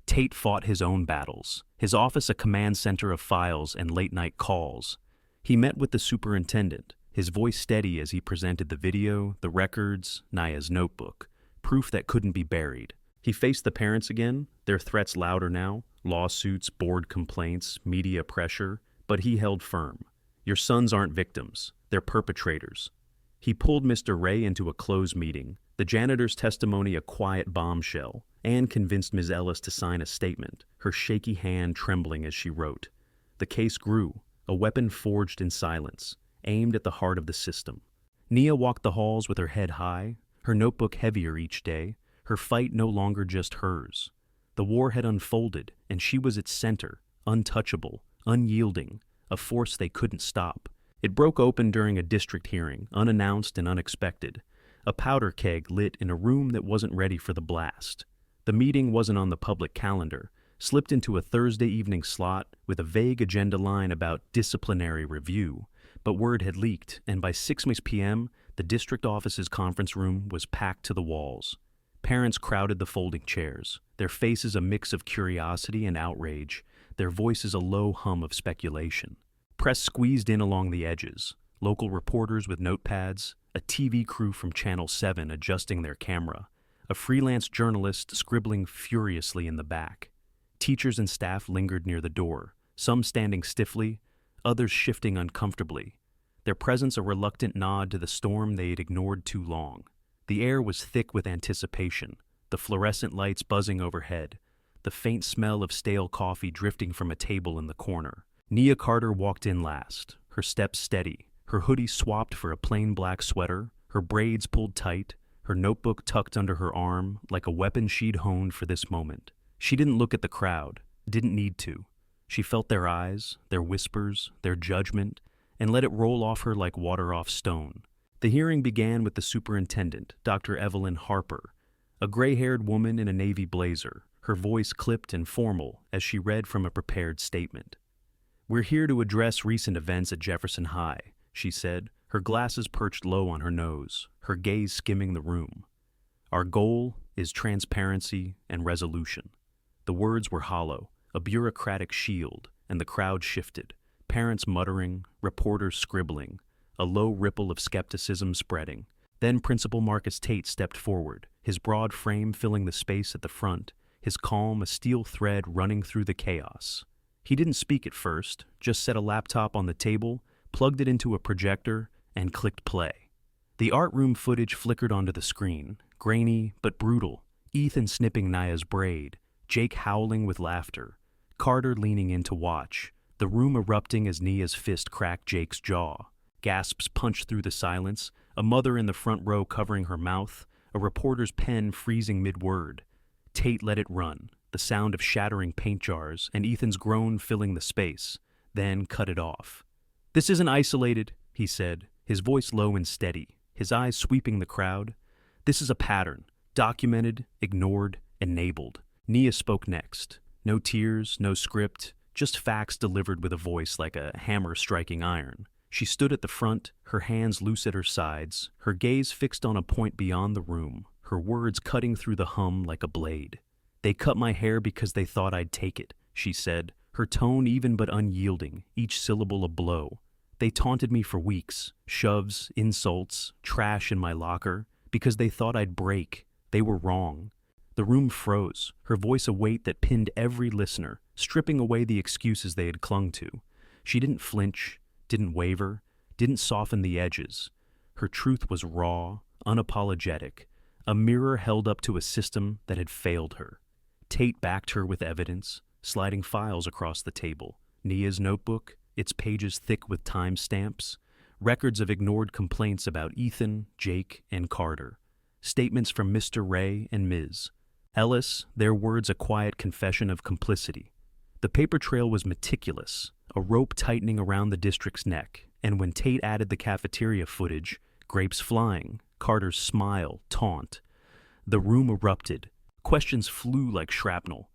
Tate fought his own battles, his office a command center of files and late-night calls. He met with the superintendent, his voice steady as he presented the video, the records, Nia's notebook, proof that couldn't be buried. He faced the parents again, their threats louder now, lawsuits, board complaints, media pressure, but he held firm. Your sons aren't victims, they're perpetrators. He pulled Mr. Ray into a closed meeting, the janitor's testimony a quiet bombshell, Anne convinced Ms. Ellis to sign a statement, her shaky hand trembling as she wrote. The case grew, a weapon forged in silence, aimed at the heart of the system. Nia walked the halls with her head high, her notebook heavier each day, her fight no longer just hers. The war had unfolded, and she was its center, untouchable, unyielding, a force they couldn't stop. It broke open during a district hearing, unannounced and unexpected. A powder keg lit in a room that wasn't ready for the blast. The meeting wasn't on the public calendar, slipped into a Thursday evening slot with a vague agenda line about disciplinary review. But word had leaked, and by 6 p.m., the district office's conference room was packed to the walls. Parents crowded the folding chairs, their faces a mix of curiosity and outrage, their voices a low hum of speculation. Press squeezed in along the edges, local reporters with notepads, a TV crew from Channel 7 adjusting their camera, a freelance journalist scribbling furiously in the back. Teachers and staff lingered near the door, some standing stiffly, others shifting uncomfortably, their presence a reluctant nod to the storm they had ignored too long. The air was thick with anticipation, the fluorescent lights buzzing overhead, the faint smell of stale coffee drifting from a table in the corner. Nia Carter walked in last, her steps steady, her hoodie swapped for a plain black sweater, her braids pulled tight, her notebook tucked under her arm like a weapon she'd honed for this moment. She didn't look at the crowd, didn't need to. She felt their eyes, their whispers, their judgment, and let it roll off her like water off stone. The hearing began with the superintendent, Dr. Evelyn Harper, a gray-haired woman in a navy blazer, her voice clipped and formal as she read from a prepared statement. "We're here to address recent events at Jefferson High," she said, her glasses perched low on her nose, her gaze skimming the room. "Our goal is transparency and resolution." The words were hollow, a bureaucratic shield, and the crowd shifted, parents muttering, reporters scribbling, a low ripple of skepticism spreading. Then Principal Marcus Tate stepped forward, his broad frame filling the space at the front, his calm a steel thread running through the chaos. He didn't speak at first, just set a laptop on the table, plugged it into a projector, and clicked play. The art room footage flickered onto the screen, grainy but brutal, Ethan snipping Nia's braid, Jake howling with laughter, Carter leaning in to watch, the room erupting as Nia's fist cracked Jake's jaw. Gasps punched through the silence, a mother in the front row covering her mouth, a reporter's pen freezing mid-word. Tate let it run, the sound of shattering paint jars and Ethan's groan filling the space, then cut it off. "This isn't isolated," he said, his voice low and steady, his eyes sweeping the crowd. "This is a pattern, documented, ignored, enabled." Nia spoke next. No tears, no script, just facts delivered with a voice like a hammer striking iron. She stood at the front, her hands loose at her sides, her gaze fixed on a point beyond the room, her words cutting through the hum like a blade. "They cut my hair because they thought I'd take it," she said, her tone even but unyielding, each syllable a blow. "They taunted me for weeks, shoves, insults, trash in my locker, because they thought I'd break. They were wrong." The room froze, her voice a weight that pinned every listener, stripping away the excuses they had clung to. She didn't flinch, didn't waver, didn't soften the edges. Her truth was raw, unapologetic, a mirror held up to a system that had failed her. Tate backed her with evidence, sliding files across the table. Nia's notebook, its pages thick with timestamps, records of ignored complaints about Ethan, Jake, and Carter, statements from Mr. Ray and Ms. Ellis, their words a quiet confession of complicity. The paper trail was meticulous, a rope tightening around the district's neck, and when Tate added the cafeteria footage, grapes flying, Carter's smile, taunt, the room erupted. Questions flew like shrapnel.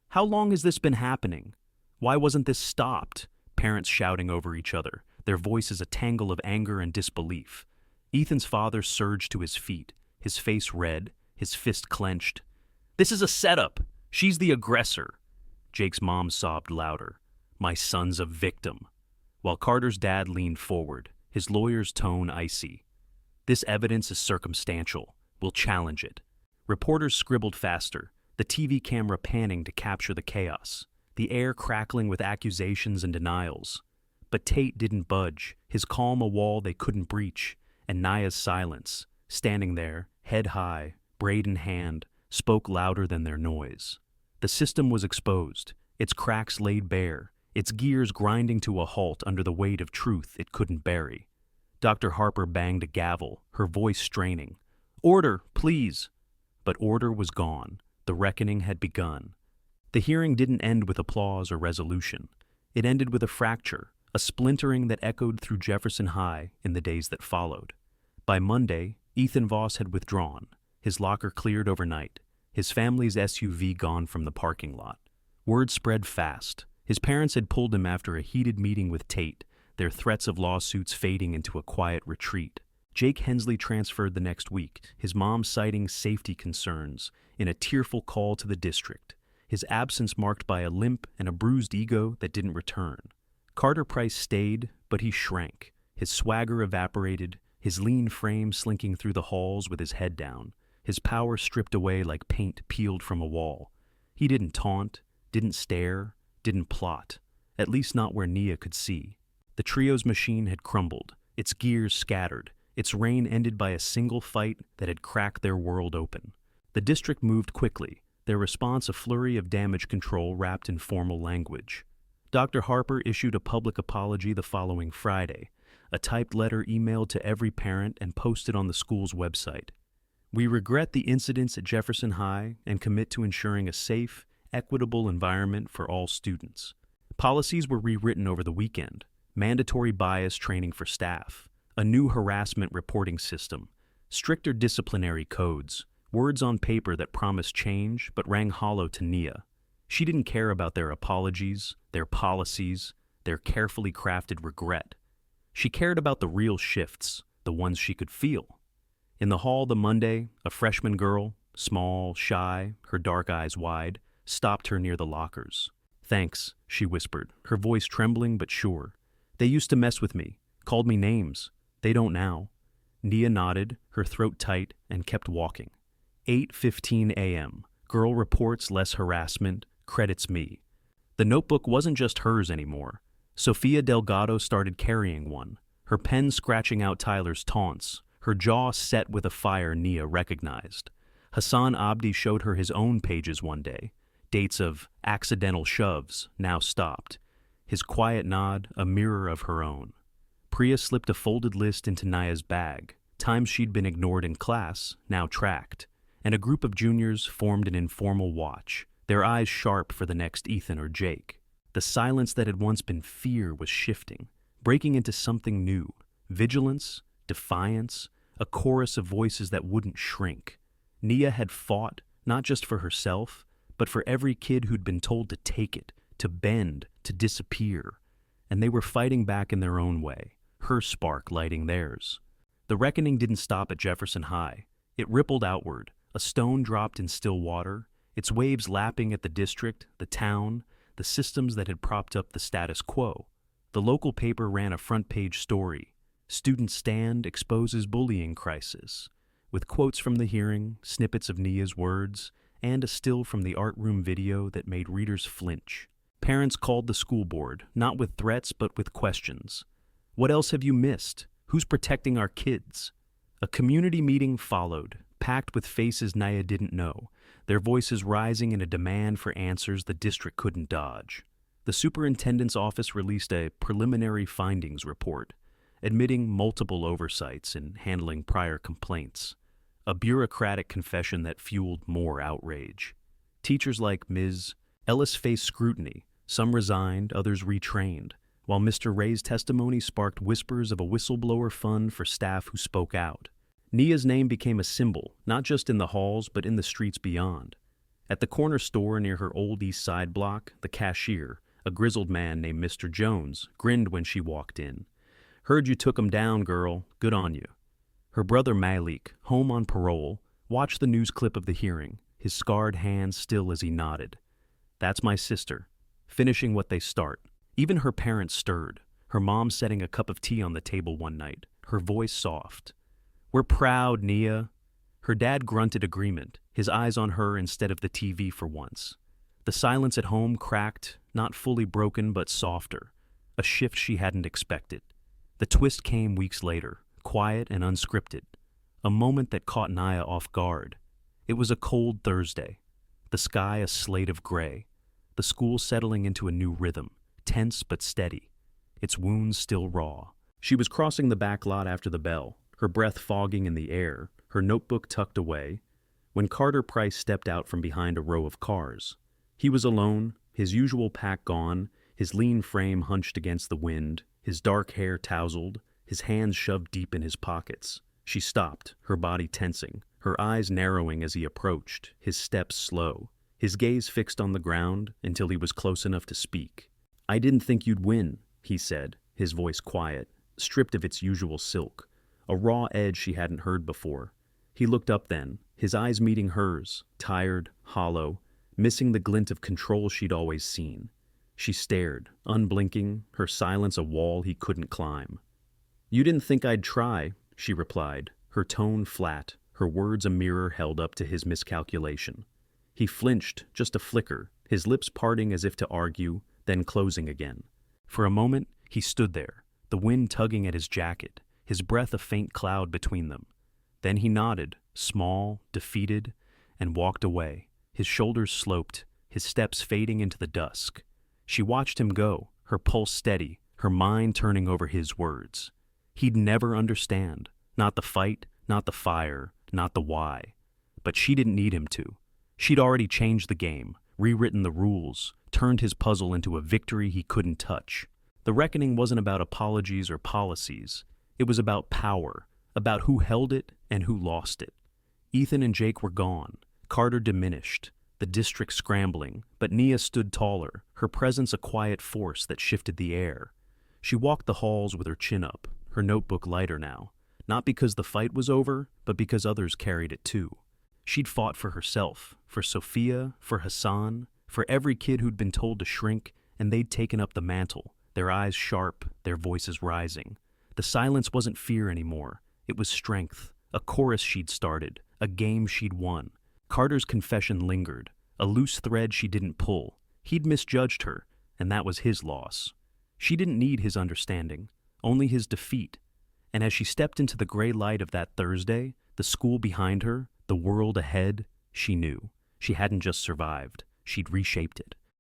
"How long has this been happening? Why wasn't this stopped?" Parents shouting over each other, their voices a tangle of anger and disbelief. Ethan's father surged to his feet, his face red, his fist clenched. "This is a setup. She's the aggressor." Jake's mom sobbed louder. "My son's a victim." While Carter's dad leaned forward, his lawyer's tone icy. "This evidence is circumstantial. We'll challenge it." Reporters scribbled faster, the TV camera panning to capture the chaos, the air crackling with accusations and denials. But Tate didn't budge, his calm a wall they couldn't breach, and Nia's silence, standing there, head high, braid in hand, spoke louder than their noise. The system was exposed, its cracks laid bare, its gears grinding to a halt under the weight of truth it couldn't bury. Dr. Harper banged a gavel, her voice straining. "Order, please!" But order was gone. The reckoning had begun. The hearing didn't end with applause or resolution. It ended with a fracture, a splintering that echoed through Jefferson High in the days that followed. By Monday, Ethan Voss had withdrawn, his locker cleared overnight, his family's SUV gone from the parking lot. Word spread fast. His parents had pulled him after a heated meeting with Tate, their threats of lawsuits fading into a quiet retreat. Jake Hensley transferred the next week, his mom citing safety concerns in a tearful call to the district, his absence marked by a limp and a bruised ego that didn't return. Carter Price stayed, but he shrank, his swagger evaporated, his lean frame slinking through the halls with his head down, his power stripped away like paint peeled from a wall. He didn't taunt, didn't stare, didn't plot, at least not where Nia could see. The trio's machine had crumbled, its gears scattered, its reign ended by a single fight that had cracked their world open. The district moved quickly, their response a flurry of damage control wrapped in formal language. Dr. Harper issued a public apology the following Friday, a typed letter emailed to every parent and posted on the school's website. "We regret the incidents at Jefferson High and commit to ensuring a safe, equitable environment for all students." Policies were rewritten over the weekend, mandatory bias training for staff, a new harassment reporting system, stricter disciplinary codes, words on paper that promised change but rang hollow to Nia. She didn't care about their apologies, their policies, their carefully crafted regret. She cared about the real shifts, the ones she could feel. In the hall the Monday, a freshman girl, small, shy, her dark eyes wide, stopped her near the lockers. "Thanks," she whispered, her voice trembling but sure. "They used to mess with me, called me names. They don't now." Nia nodded, her throat tight, and kept walking. 8:15 a.m. Girl reports less harassment, credits me. The notebook wasn't just hers anymore. Sofia Delgado started carrying one, her pen scratching out Tyler's taunts, her jaw set with a fire Nia recognized. Hassan Abdi showed her his own pages one day, dates of accidental shoves, now stopped. His quiet nod, a mirror of her own. Priya slipped a folded list into Nia's bag, times she'd been ignored in class, now tracked, and a group of juniors formed an informal watch, their eyes sharp for the next Ethan or Jake. The silence that had once been fear was shifting, breaking into something new, vigilance, defiance, a chorus of voices that wouldn't shrink. Nia had fought, not just for herself, but for every kid who'd been told to take it, to bend, to disappear. And they were fighting back in their own way, her spark lighting theirs. The reckoning didn't stop at Jefferson High. It rippled outward, a stone dropped in still water, its waves lapping at the district, the town, the systems that had propped up the status quo. The local paper ran a front-page story, "Student Stand Exposes Bullying Crisis," with quotes from the hearing, snippets of Nia's words, and a still from the art room video that made readers flinch. Parents called the school board, not with threats but with questions. "What else have you missed? Who's protecting our kids?" A community meeting followed, packed with faces Nia didn't know, their voices rising in a demand for answers the district couldn't dodge. The superintendent's office released a preliminary findings report, admitting multiple oversights in handling prior complaints, a bureaucratic confession that fueled more outrage. Teachers like Ms. Ellis faced scrutiny, some resigned, others retrained, while Mr. Ray's testimony sparked whispers of a whistleblower fund for staff who spoke out. Nia's name became a symbol, not just in the halls but in the streets beyond. At the corner store near her old East Side block, the cashier, a grizzled man named Mr. Jones, grinned when she walked in. "Heard you took 'em down, girl. Good on you." Her brother Malik, home on parole, watched the news clip of the hearing, his scarred hands still as he nodded. "That's my sister, finishing what they start." Even her parents stirred, her mom setting a cup of tea on the table one night, her voice soft. "We're proud, Nia." Her dad grunted agreement, his eyes on her instead of the TV for once. The silence at home cracked, not fully broken but softer, a shift she hadn't expected. The twist came weeks later, quiet and unscripted, a moment that caught Nia off guard. It was a cold Thursday, the sky a slate of gray, the school settling into a new rhythm, tense but steady, its wounds still raw. She was crossing the back lot after the bell, her breath fogging in the air, her notebook tucked away, when Carter Price stepped out from behind a row of cars. He was alone, his usual pack gone, his lean frame hunched against the wind, his dark hair tousled, his hands shoved deep in his pockets. She stopped, her body tensing, her eyes narrowing as he approached, his steps slow, his gaze fixed on the ground until he was close enough to speak. "I didn't think you'd win," he said, his voice quiet, stripped of its usual silk, a raw edge she hadn't heard before. He looked up then, his eyes meeting hers, tired, hollow, missing the glint of control she'd always seen. She stared, unblinking, her silence a wall he couldn't climb. "You didn't think I'd try," she replied, her tone flat, her words a mirror held up to his miscalculation. He flinched, just a flicker, his lips parting as if to argue, then closing again. For a moment, he stood there, the wind tugging at his jacket, his breath a faint cloud between them. Then he nodded, small, defeated, and walked away, his shoulders sloped, his steps fading into the dusk. She watched him go, her pulse steady, her mind turning over his words. He'd never understand, not the fight, not the fire, not the why. But she didn't need him to. She'd already changed the game, rewritten the rules, turned his puzzle into a victory he couldn't touch. The reckoning wasn't about apologies or policies. It was about power, about who held it and who lost it. Ethan and Jake were gone, Carter diminished, the district scrambling, but Nia stood taller, her presence a quiet force that shifted the air. She walked the halls with her chin up, her notebook lighter now, not because the fight was over, but because others carried it too. She'd fought for herself, for Sophia, for Hassan, for every kid who'd been told to shrink, and they'd taken up the mantle, their eyes sharp, their voices rising. The silence wasn't fear anymore. It was strength, a chorus she'd started, a game she'd won. Carter's confession lingered, a loose thread she didn't pull. He'd misjudged her, and that was his loss. She didn't need his understanding, only his defeat. And as she stepped into the gray light of that Thursday, the school behind her, the world ahead, she knew. She hadn't just survived, she'd reshaped it.